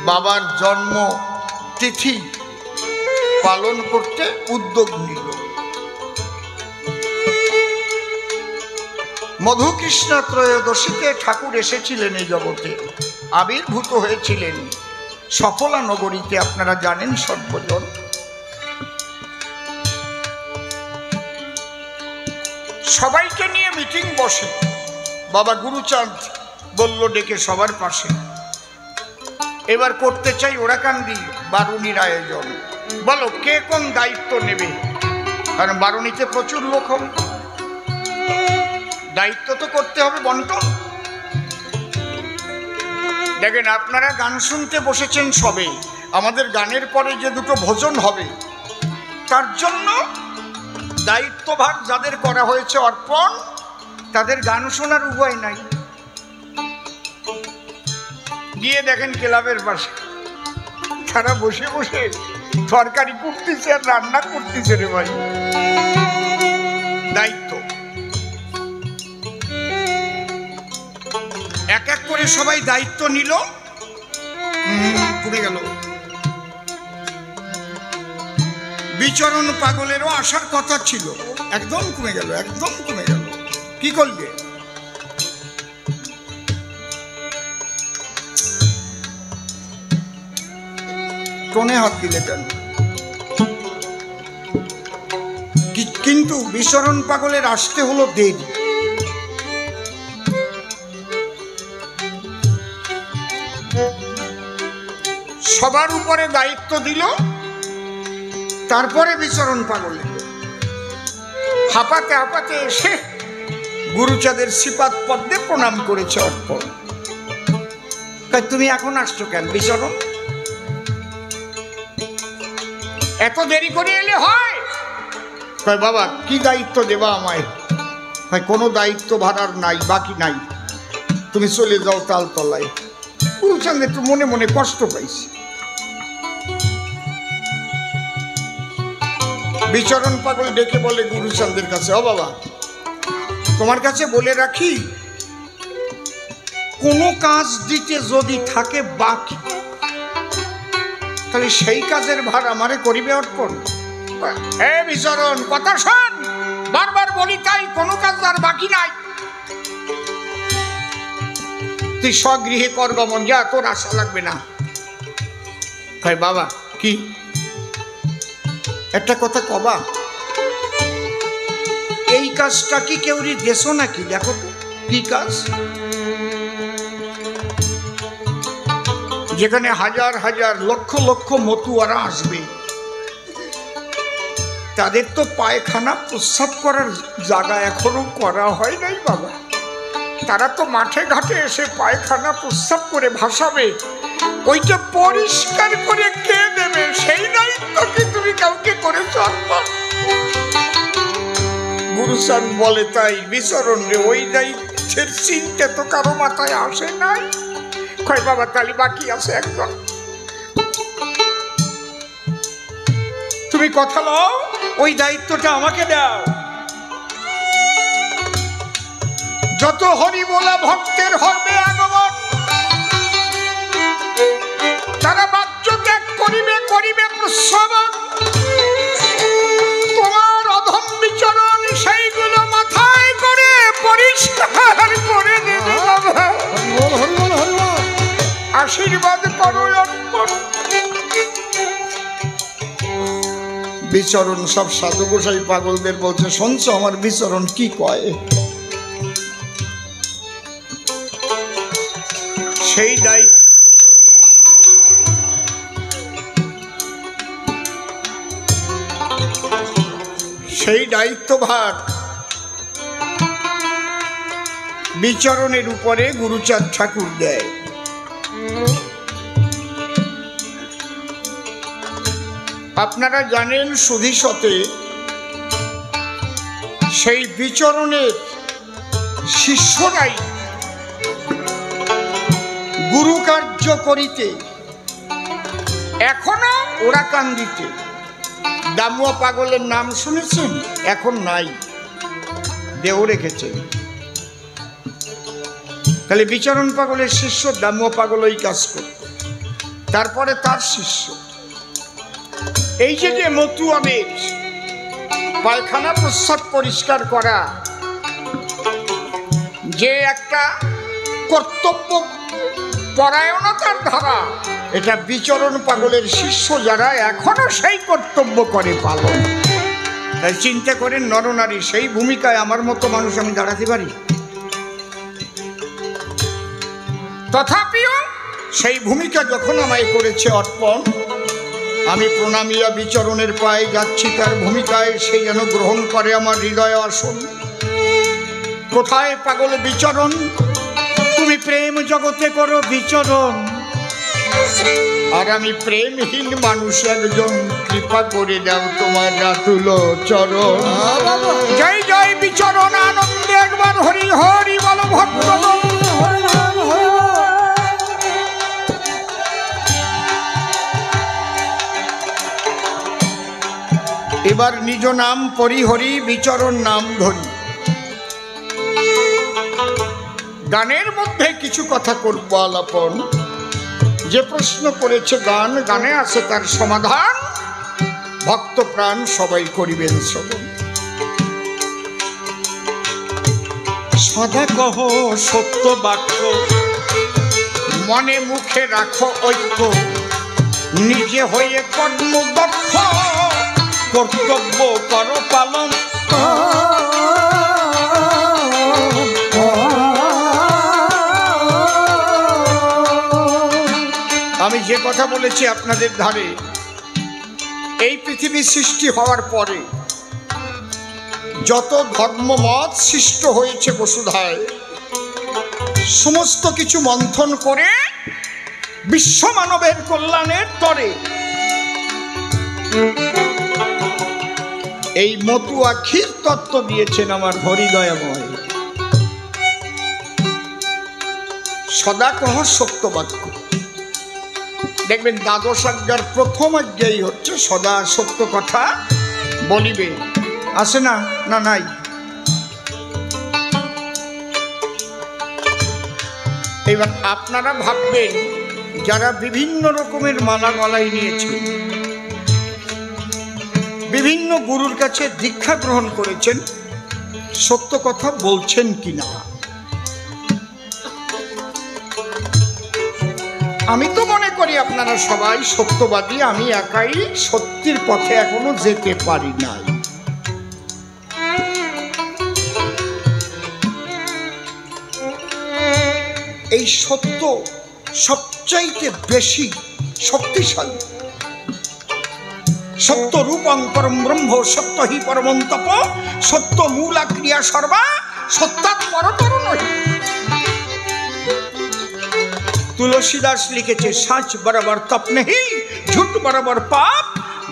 বাবার জন্ম তিথি পালন করতে উদ্যোগ নিল। মধুকৃষ্ণ ত্রয়োদশীতে ঠাকুর এসেছিলেন এই জগতে, আবির্ভূত হয়েছিলেন সফলা নগরীতে, আপনারা জানেন সর্বজন। সবাইকে নিয়ে মিটিং বসে, বাবা গুরুচাঁদ বলল ডেকে সবার পাশে, এবার করতে চাই ওরাকান্দি বারুণীর আয়োজন, বলো কে কোন দায়িত্ব নেবে, কারণ বারুণীতে প্রচুর লোক হবে, দায়িত্ব তো করতে হবে বন্টন। দেখেন আপনারা গান শুনতে বসেছেন সবে, আমাদের গানের পরে যে 2টো ভোজন হবে, তার জন্য দায়িত্বভার যাদের করা হয়েছে অর্পণ, তাদের গান শোনার উপায় নাই। গিয়ে দেখেন ক্লাবের পাশে তারা বসে বসে তরকারি করতেছে আর রান্না করতেছে রে ভাই। দায়িত্ব এক এক করে সবাই দায়িত্ব নিল, কমে গেল। বিচরণ পাগলেরও আসার কথা ছিল, একদম কমে গেল, একদম কমে গেল। কি করলে? টোনে হাত দিলে কেন? কিন্তু বিচরণ পাগলের আসতে হলো দেরি। সবার উপরে দায়িত্ব দিল, তারপরে বিচরণ পাগল হাঁপাতে হাঁপাতে এসে গুরুচাঁদের শ্রীপাদ পদ্মে প্রণাম করেছে অর্পণ। তুমি এখন আসছো কেন বিচরণ? এত দেরি করে এলে হয়? কয় বাবা কি দায়িত্ব দেবা আমায়? কয় কোনো দায়িত্ব ভাড়ার নাই, বাকি নাই, তুমি চলে যাও তালতলায়। গুরুচাঁদ একটু মনে মনে কষ্ট পাইছে। বিচরণ পাগল ডেকে বলে গুরুচাঁদের কাছে, ও বাবা তোমার কাছে বলে রাখি, কোনো কাজ দিতে যদি থাকে বাকি, তাহলে সেই কাজের ভার আমারে করিবে অর্পণ। হে বিচরণ, কথা শোন, বারবার বলি তাই, কোনো কাজ আর বাকি নাই, তুই স্বগৃহে কর গমন, যা, তোর আশা লাগবে না। বাবা কি একটা কথা কবা, এই কাজটা কি কেউরি দেশ নাকি? দেখো তো কি কাজ, যেখানে হাজার হাজার লক্ষ লক্ষ মতুয়ারা আসবে, তাদের তো পায়খানা প্রস্রাব করার জায়গা এখনো করা হয় নাই বাবা। তারা তো মাঠে ঘাটে এসে পায়খানা প্রস্রাব করে ভাসাবে, ওইটা পরিষ্কার করে কে দেবে? সেই দায়িত্ব কি তুমি কাউকে করেছ? গুরুসান বলে তাই বিচরণ রে, ওই দায়িত্বের চিন্তা তো কারো মাথায় আসে নাই। কয় বাবা তালি বাকি আছে একদম, তুমি কথা লও, ওই দায়িত্বটা আমাকে দাও। যত হরি বলা ভক্তের হবে আগমন, তারা বাহ্য ত্যাগ করিবে, করিবে প্রশ্রবণ। তোমার অধম বিচরণ সেইগুলো মাথায় করে পরিষ্কার করে দেবে বাবা। আশীর্বাদ করো অর্পণ। বিচরণ সব সাধু গোসাই পাগলদের বলছে, শুনছ আমার বিচরণ কি কয়? সেই দায়িত্ব, সেই দায়িত্বভার বিচরণের উপরে গুরুচাঁদ ঠাকুর দেয়। আপনারা জানেন সুধীশতে সেই বিচরণের শিষ্যরাই গুরু কার্য করিতে এখনো ওরাকান্দিতে। দামুয়া পাগলের নাম শুনেছেন? এখন নাই, দেও রেখেছেন। তাহলে বিচরণ পাগলের শিষ্য দামুয়া পাগল ওই কাজ করত, তারপরে তার শিষ্য। এই যে যে মতুয়াদের পায়খানা প্রস্রাব পরিষ্কার করা যে একটা কর্তব্য পরায়ণতার ধারা, এটা বিচরণ পাগলের শিষ্য যারা এখনো সেই কর্তব্য করে পালন। তাই চিন্তা করেন নরনারী, সেই ভূমিকায় আমার মতো মানুষ আমি দাঁড়াতে পারি? তথাপিও সেই ভূমিকা যখন আমায় করেছে অর্পণ, আমি প্রণামিয়া বিচরণের পায়ে যাচ্ছি তার ভূমিকায়, সে যেন গ্রহণ করে আমার হৃদয় আসন। কোথায় পাগল বিচরণ? তুমি প্রেম জগতে করো বিচরণ, আর আমি প্রেমহীন মানুষ একজন, কৃপা করে দাও তোমার রাতুল চরণ। জয় জয় বিচরণ আনন্দে একবার হরি হরি বল ভক্ত। এবার নিজ নাম পরিহরি, বিচরণ নাম ধরি। গানের মধ্যে কিছু কথা করব আলাপন। যে প্রশ্ন করেছে গান, গানে আছে তার সমাধান। ভক্ত প্রাণ সবাই করিবেন শ্রবণ। সদা কহ সত্য বাক্য, মনে মুখে রাখো ঐক্য, নিজে হয়ে কর্মদক্ষ, কর্তব্য করো পালন। আমি যে কথা বলেছি আপনাদের ধারে, এই পৃথিবী সৃষ্টি হওয়ার পরে যত ধর্মমত সৃষ্ট হয়েছে বসুধায়, সমস্ত কিছু মন্থন করে বিশ্ব মানবের কল্যাণের তরে এই মতুয়া ক্ষীর তত্ত্ব দিয়েছেন আমার হরিদয়াময়। সদা কহ সত্য বাক্য। দেখবেন দ্বাদশ আজ্ঞার প্রথম আজ্ঞাই হচ্ছে সদা সত্য কথা বলিবে। আছে না? না নাই। এবার আপনারা ভাববেন, যারা বিভিন্ন রকমের মালা গলায় নিয়েছেন, বিভিন্ন গুরুর কাছে দীক্ষা গ্রহণ করেছেন, সত্য কথা বলছেন কিনা? আমি তো মনে করি আপনারা সবাই সত্যবাদী, আমি একাই সত্যের পথে এখনো যেতে পারি নাই। এই সত্য সবচাইতে বেশি শক্তিশালী। সত্য রূপং পরম ব্রহ্ম, সত্য হি পরমং তপ, সত্য মূলা ক্রিয়া সর্বা, সত্যাৎ পরতর নহি। तुलसीदास लिखेছে, सच बराबर तप नहीं, झूठ बराबर पाप,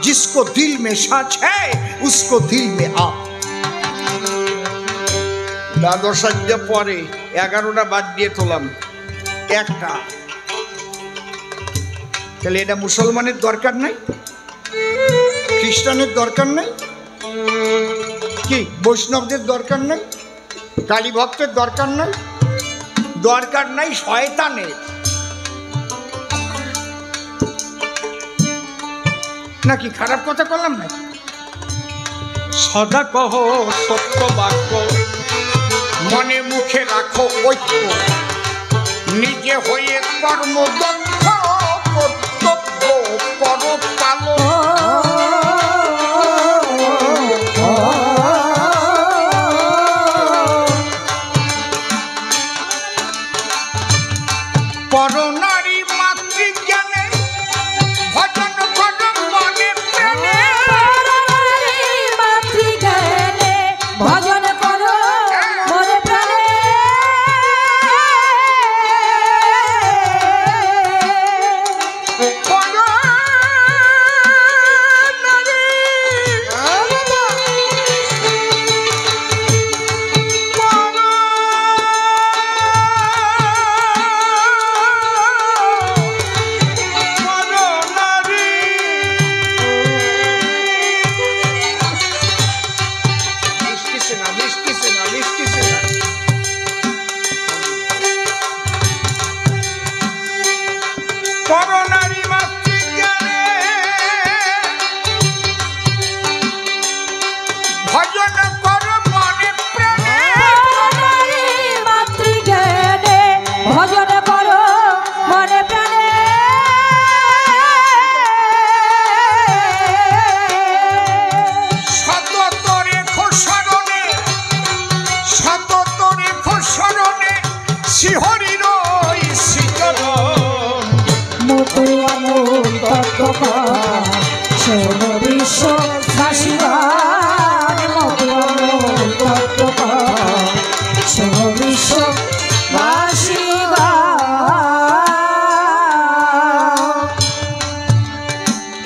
जिसको दिल में सच है उसको दिल में आप। দ্বাদশ অধ্যায় পরে 11টা বাদ দিয়ে তোলাম একটা, তাহলে এটা মুসলমানের দরকার নাই, খ্রিস্টানের দরকার নাই, কি বৈষ্ণবদের দরকার নাই, কালী ভক্তের দরকার নাই, দরকার নাই শয়তানের। নাকি খারাপ কথা করলাম না? সদা কহ সত্য বাক্য, মনে মুখে রাখো ঐক্য, নিজে হয়ে কর্মদক্ষ, কর্তব্য করো পালন। পরনারী মাতৃজ্ঞানে ভজন করো মনে প্রাণে, মাতৃজ্ঞানে ভজন করো মনে প্রাণে। পরনারী মাতৃজ্ঞানে ভজন করো মনে প্রাণে, মাতৃজ্ঞানে ভজন করো মনে প্রাণে। সতত রেখো স্মরণে, সতত রেখো স্মরণে, শ্রীহরির শ্রীচরণ। মতুয়া মূল তত্ত্বপাঠ শোনো বিশ্ববাসীগণ, মতুয়া মূল তত্ত্বপাঠ শোনো বিশ্ববাসীগণ।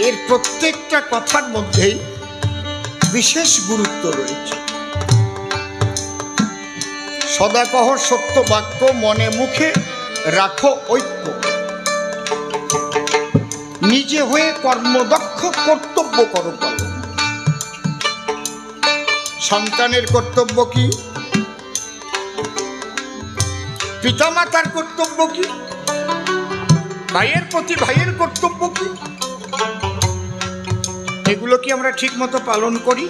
এর প্রত্যেকটা কথার মধ্যেই বিশেষ গুরুত্ব রয়েছে। সদা কহ সত্য বাক্য, মনে মুখে রাখো ঐক্য, নিজে হয়ে কর্মদক্ষ, কর্তব্য করো পালন। সন্তানের কর্তব্য কি? পিতামাতার কর্তব্য কি? ভাইয়ের প্রতি ভাইয়ের কর্তব্য কি? এগুলো কি আমরা ঠিক মতো পালন করি?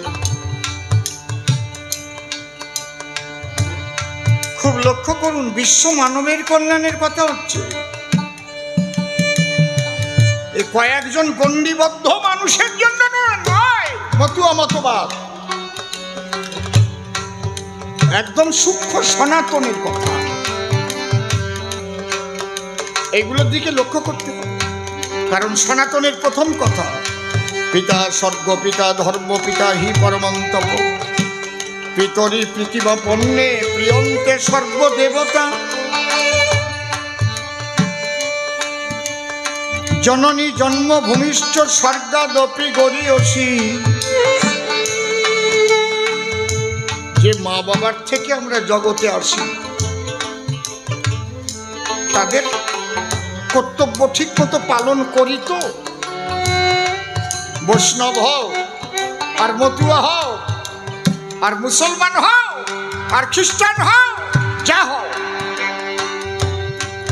খুব লক্ষ্য করুন, বিশ্ব মানবের কল্যাণের কথা হচ্ছে। এই কয়েকজন গণ্ডিবদ্ধ মানুষের জন্য নয়, মতুয়া মতবাদ, একদম সূক্ষ্ম সনাতনের কথা। এগুলোর দিকে লক্ষ্য করতে হবে, কারণ সনাতনের প্রথম কথা, পিতা স্বর্গ, পিতা ধর্ম, পিতা হি পরমং তপ, পিতরি পৃথিবী পণ্যে প্রিয়ন্তে সর্বদেবতা, জননী জন্মভূমিশ্চ স্বর্গাদপি গরীয়সী। যে মা বাবার থেকে আমরা জগতে আসি, তাদের কর্তব্য ঠিক মতো পালন করি তো? বৈষ্ণব হও আর মতুয়া হও আর মুসলমান হও আর খ্রিস্টান হও, যা হও,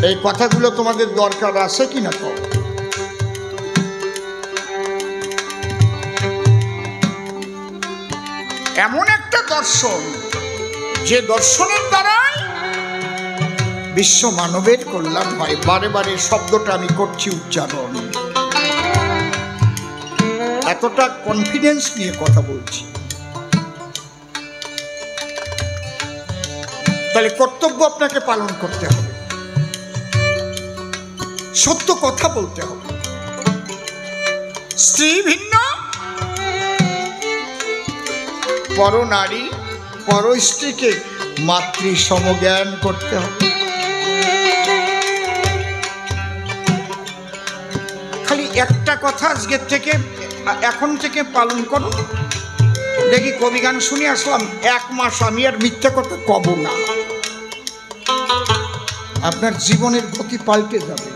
এই কথাগুলো তোমাদের দরকার আছে কিনা? কও। এমন একটা দর্শন, যে দর্শনের দ্বারাই বিশ্ব মানবের কল্যাণ হয়। বারে বারে শব্দটা আমি করছি উচ্চারণ, এতটা কনফিডেন্স নিয়ে কথা বলছি। তাহলে কর্তব্য আপনাকে পালন করতে হবে, সত্য কথা বলতে হবে। স্ত্রী ভিন্ন, পর নারী পর স্ত্রীকে মাতৃ সমজ্ঞান করতে হবে। খালি একটা কথা আজকের থেকে, এখন থেকে পালন করো। দেখি কবি গান শুনে আসলাম, 1 মাস আমি আর মিথ্যা কথা কব না। আপনার জীবনের গতি পাল্টে যাবে।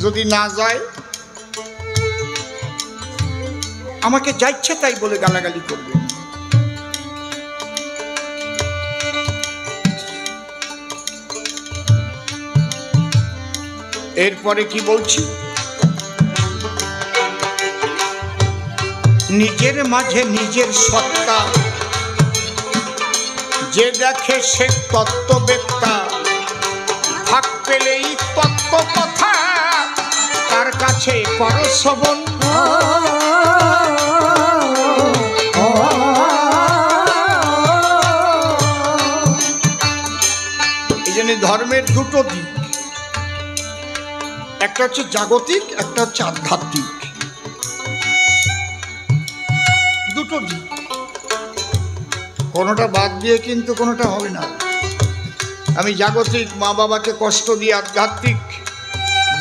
যদি না যায়, আমাকে যা ইচ্ছে তাই বলে গালাগালি করবে। এরপরে কি বলছি, নিজের মাঝে নিজের সত্তা যে দেখে সে তত্ত্ববেত্তা। ফাঁক পেলেই তত্ত্ব কথা তার কাছে করো শ্রবণ। এই জন্য ধর্মের দুটো দিক, একটা হচ্ছে জাগতিক, একটা হচ্ছে আধ্যাত্মিক। দুটো দিক, কোনোটা বাদ দিয়ে কিন্তু কোনোটা হবে না। আমি জাগতিক, মা বাবাকে কষ্ট দিয়ে আধ্যাত্মিক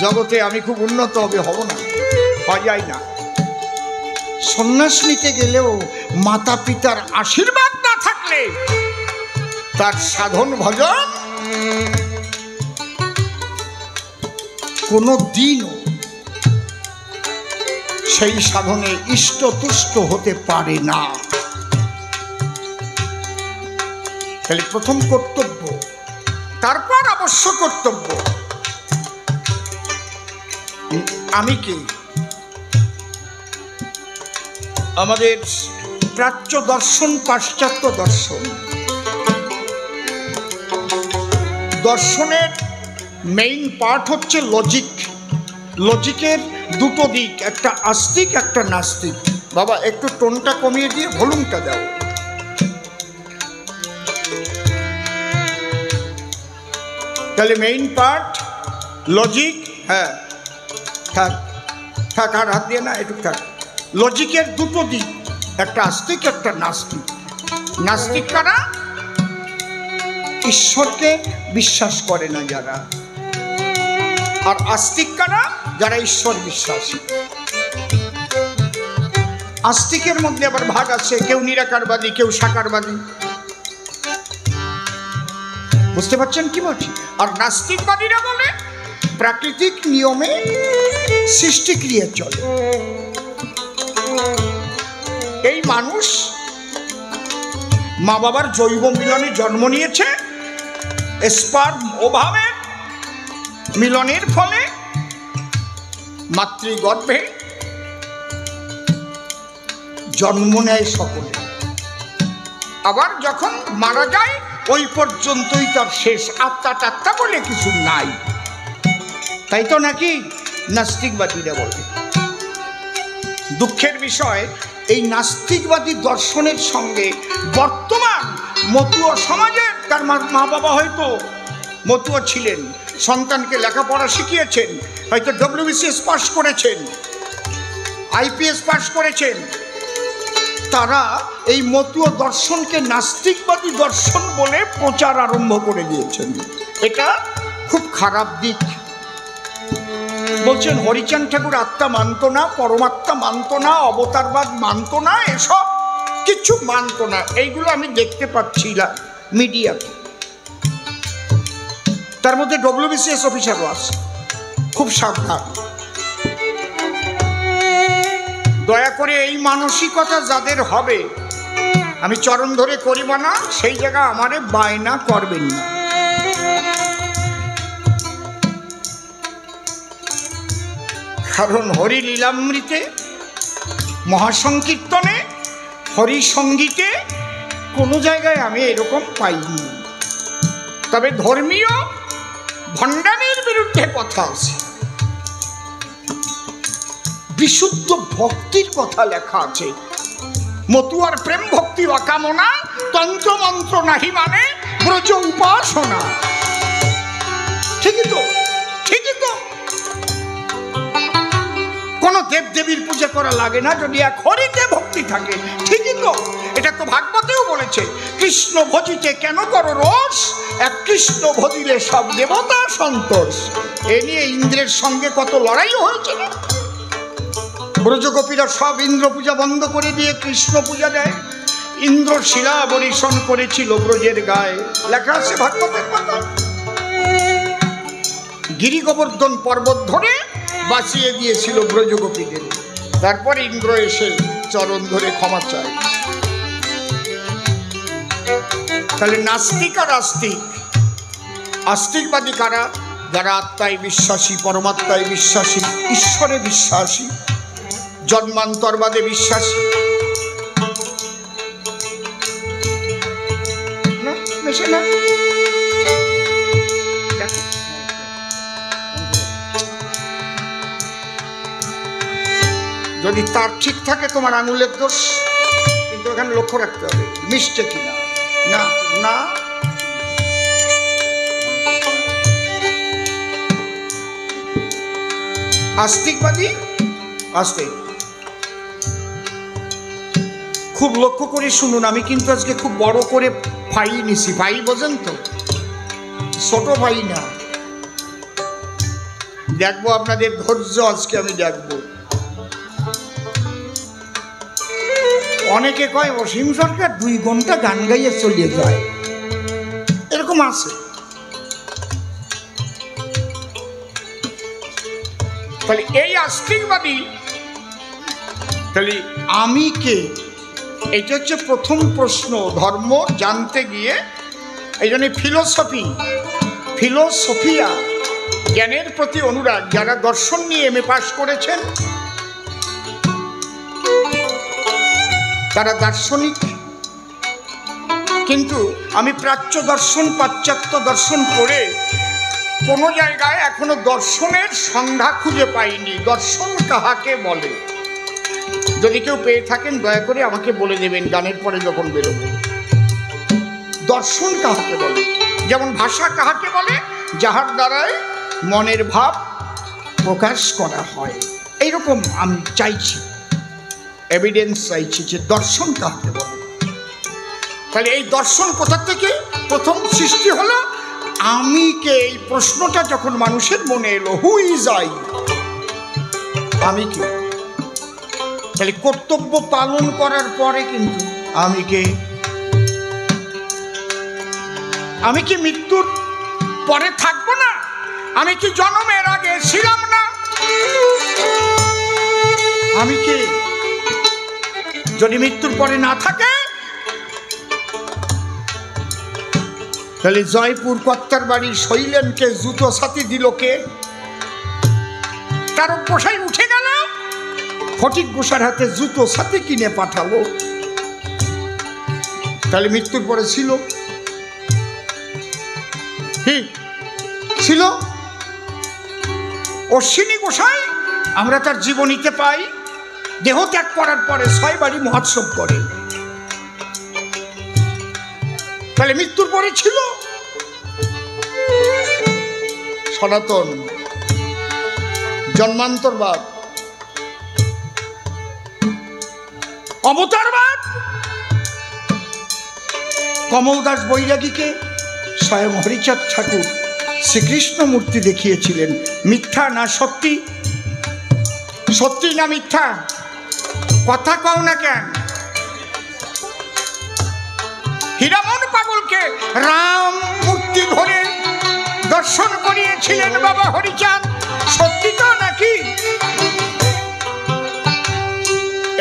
জগতে আমি খুব উন্নত হবে, হব না, হওয়া যায় না। সন্ন্যাস নিতে গেলেও মাতা পিতার আশীর্বাদ না থাকলে তার সাধন ভজন কোনো দিনও সেই সাধনে ইষ্টতুষ্ট হতে পারে না। তাহলে প্রথম কর্তব্য, তারপর অবশ্য কর্তব্য। আমি কি আমাদের প্রাচ্য দর্শন, পাশ্চাত্য দর্শন, দর্শনের মেইন পার্ট হচ্ছে লজিক। লজিকের দুটো দিক, একটা আস্তিক, একটা নাস্তিক। বাবা একটু টোনটা কমিয়ে দিয়ে ভলিউমটা দাও। তাহলে মেইন পার্ট লজিক, হ্যাঁ থাক থাক, আর হাত দিয়ে না, একটু থাক। লজিকের দুটো দিক, একটা আস্তিক, একটা নাস্তিক। নাস্তিক কারা? ঈশ্বরকে বিশ্বাস করে না যারা। আর আস্তিক কারা? যারা ঈশ্বর বিশ্বাসী। আস্তিকের মধ্যে আবার ভাগ আছে, কেউ নিরাকারবাদী, কেউ সাকারবাদী। বুঝতে পারছেন কি বলছি? আর নাস্তিকবাদীরা বলে প্রাকৃতিক নিয়মে সৃষ্টিক্রিয়া চলে। এই মানুষ মা বাবার জৈব মিলনে জন্ম নিয়েছে, স্পার্ম ওভামের মিলনের ফলে মাতৃগর্ভে জন্ম নেয় সকলে। আবার যখন মারা যায় ওই পর্যন্তই তার শেষ, আত্মা টাত্মা বলে কিছু নাই। তাই তো নাকি নাস্তিকবাদীরা বলে। দুঃখের বিষয়, এই নাস্তিকবাদী দর্শনের সঙ্গে বর্তমান মতুয়া সমাজের, তার মা বাবা হয়তো মতুয়া ছিলেন, সন্তানকে লেখাপড়া শিখিয়েছেন, হয়তো WBCS পাস করেছেন, IPS পাস করেছেন, তারা এই মতুয়া দর্শনকে নাস্তিকবাদী দর্শন বলে প্রচার আরম্ভ করে দিয়েছেন। এটা খুব খারাপ দিক। বলছেন হরিচাঁদ ঠাকুর আত্মা মানত না, পরমাত্মা মানত না, অবতারবাদ মানত না, এসব কিছু মানত না। এইগুলো আমি দেখতে পাচ্ছি না মিডিয়াতে। তার মধ্যে WBCS অফিসারও আছে। খুব সাবধান। দয়া করে এই মানসিকতা যাদের হবে, আমি চরণ ধরে করিব না, সেই জায়গা আমারে বায়না করবেন না। কারণ হরি লীলামৃতে, মহাসংকীর্তনে, হরি সঙ্গীতে কোনো জায়গায় আমি এরকম পাইনি। তবে ধর্মীয় ভণ্ডামির বিরুদ্ধে কথা আছে, বিশুদ্ধ ভক্তির কথা লেখা আছে। মতুয়ার প্রেম ভক্তি অকামনা, তন্ত্র মন্ত্র নাহি মানে ব্রজ উপাসনা। ঠিকই তো, ঠিকই তো। কোন দেবদেবীর পূজা করা লাগে না যদি এক হরিতে ভক্তি থাকে। ঠিকই তো, এটা তো ভাগবতেও বলেছে, কৃষ্ণ ভজিতে কেন করো রোষ, এক কৃষ্ণ ভজিলে সব দেবতা সন্তোষ। এ নিয়ে ইন্দ্রের সঙ্গে কত লড়াইও হয়েছে না? ব্রজগোপীরা সব ইন্দ্র পূজা বন্ধ করে দিয়ে কৃষ্ণ পূজা দেয়। ইন্দ্র শিলা বরিশন করেছিল ব্রজের গায়ে, লেখা আছে ভাগবতের কথা। গিরি গোবর্ধন পর্বত ধরে বাঁচিয়ে দিয়েছিল ব্রজগোপীদের। তারপর ইন্দ্র এসে চরণ ধরে ক্ষমা চায়। তাহলে নাস্তিক আর আস্তিক, আস্তিকবাদী কারা? যারা আত্মায় বিশ্বাসী, পরমাত্মায় বিশ্বাসী, ঈশ্বরে বিশ্বাসী, জন্মান্তরবাদে বিশ্বাসী। না যদি তার ঠিক থাকে তোমার আঙুলের দোষ, কিন্তু এখানে লক্ষ্য রাখতে হবে মিশছে কিনা। না না, আস্তিকবাদী আস্তিক। খুব লক্ষ্য করে শুনুন, আমি কিন্তু আজকে খুব বড় করে ফাই নিছি। ফাই বোঝেন তো, ছোট ফাই না। দেখবো আপনাদের ধৈর্য আজকে আমি দেখবো। অনেকে কয় অসীম সরকার 2 ঘন্টা গান গাইয়ে চলিয়ে যায়, এরকম আছে। তাহলে এই আস্তিকবাদী, তাহলে আমি কে? এটা হচ্ছে প্রথম প্রশ্ন ধর্ম জানতে গিয়ে। এই জন্য ফিলোসফিয়া, জ্ঞানের প্রতি অনুরাগ। যারা দর্শন নিয়ে এমএ পাশ করেছেন তারা দার্শনিক। কিন্তু আমি প্রাচ্য দর্শন, পাশ্চাত্য দর্শন পড়ে কোনো জায়গায় এখনো দর্শনের সংজ্ঞা খুঁজে পাইনি। দর্শন কাহাকে বলে? যদি কেউ পেয়ে থাকেন দয়া করে আমাকে বলে দেবেন গানের পরে যখন বেরোবো। দর্শন কাহাকে বলে? যেমন ভাষা কাহাকে বলে? যাহার দ্বারায় মনের ভাব প্রকাশ করা হয়। এইরকম আমি চাইছি, এভিডেন্স চাইছি যে দর্শন কাহাকে বলে। তাহলে এই দর্শন কোথা থেকে প্রথম সৃষ্টি হলো? আমি কে? এই প্রশ্নটা যখন মানুষের মনে এলো, হু ইজ আই, আমি কে? তাহলে কর্তব্য পালন করার পরে কিন্তু আমি কে? আমি কি মৃত্যুর পরে থাকবো না? আমি কি জন্মের আগে ছিলাম না? আমি কে? যদি মৃত্যুর পরে না থাকে, তাহলে জয়পুর কর্তার বাড়ি শৈলেনকে জুতো সাথী দিল কে? তার গোসাই উঠে গেল, ফটিক গোসার হাতে জুতো সাথী কিনে পাঠালো। তাহলে মৃত্যুর পরে ছিল, ঠিক ছিল। অশ্বিনী গোসাই আমরা তার জীবনীতে পাই, দেহ ত্যাগ করার পরে 6 বাড়ি মহোৎসব করে। তাহলে মৃত্যুর পরে ছিল। সনাতন জন্মান্তরবাদ, অবতারবাদ। কমল দাস বৈরাগীকে স্বয়ং হরিচাঁদ ঠাকুর শ্রীকৃষ্ণ মূর্তি দেখিয়েছিলেন। মিথ্যা না সত্যি? সত্যি না মিথ্যা? কথা কও না কেন? হীরামন পাগলকে রাম মূর্তি ধরে দর্শন করিয়েছিলেন বাবা হরিচাঁদ। সত্যি তো নাকি?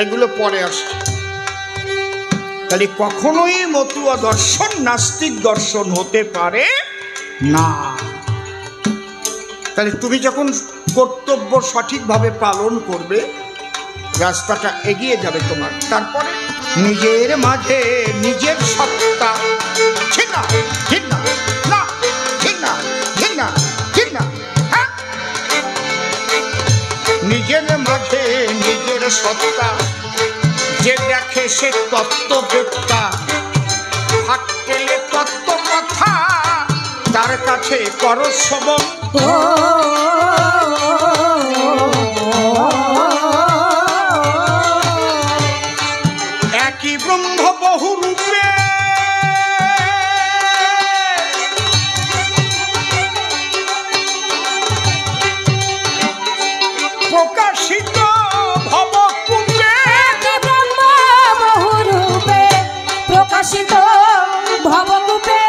এগুলো পরে আসছে। তাহলে কখনোই মতুয়া দর্শন নাস্তিক দর্শন হতে পারে না। তাহলে তুমি যখন কর্তব্য সঠিকভাবে পালন করবে, রাস্তাটা এগিয়ে যাবে তোমার। তারপরে নিজের মাঝে নিজের সত্তা ঘৃণা ঘৃণা না ঘৃণা ঘৃণা ঘৃণা, হ্যাঁ, নিজের মাঝে নিজের সত্তা যে দেখে সে তত্ত্ববেত্তা, ভাগ পেলে তত্ত্ব কথা তার কাছে করো শ্রবণ। একই ব্রহ্ম বহু রূপে প্রকাশিত ভবকূপে, একই ব্রহ্ম বহু রূপে প্রকাশিত ভবকূপে,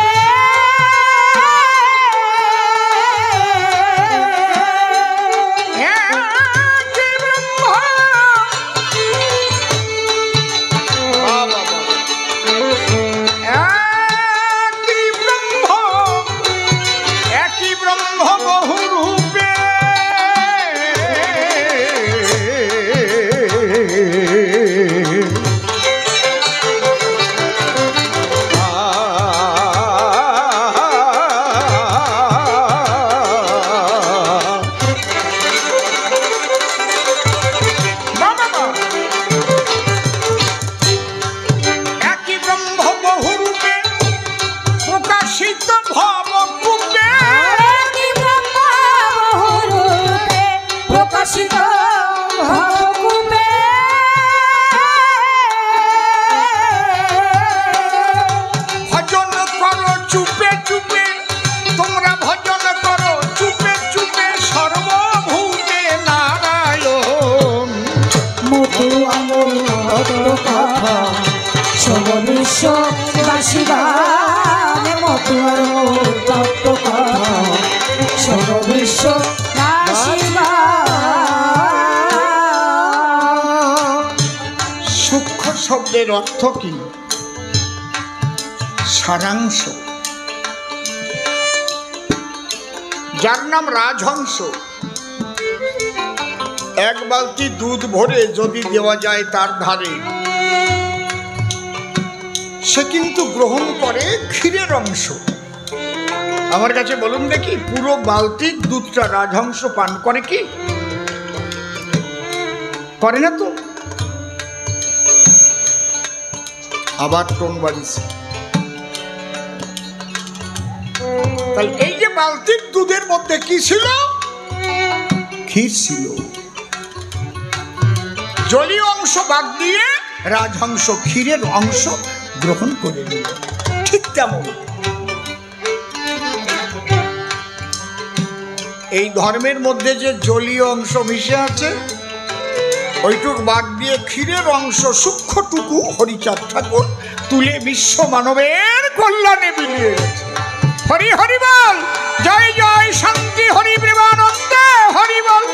বিশ্ববাসী গানে মতুয়ার তত্ত্ব কথা, সব বিশ্ববাসী সূক্ষ্ম শব্দের অর্থ কি? সারাংশ। যার নাম রাজহংস, এক বালতি দুধ ভরে যদি দেওয়া যায় তার ধারে, সে কিন্তু গ্রহণ করে ক্ষীরের অংশ। আমার কাছে বলুন দেখি, পুরো বালতির দুধটা রাজহংস পান করে কি? করে না তো। আবার টোন বাড়িছে। তাহলে এই যে বালতির দুধের মধ্যে কি ছিল? ক্ষীর ছিল। জলীয় অংশ বাদ দিয়ে রাজহংস ক্ষীরের অংশ গ্রহণ করে নিল। ঠিক তেমন এই ধর্মের মধ্যে যে জলীয় অংশ মিশে আছে, ওইটুক বাদ দিয়ে ক্ষীরের অংশ সূক্ষ্মটুকু হরিচাঁদ ঠাকুর তুলে বিশ্ব মানবের কল্যাণে বিলিয়ে গেছে। হরি হরি বল, জয় জয় শান্তি হরি প্রেমানন্দে হরি বল।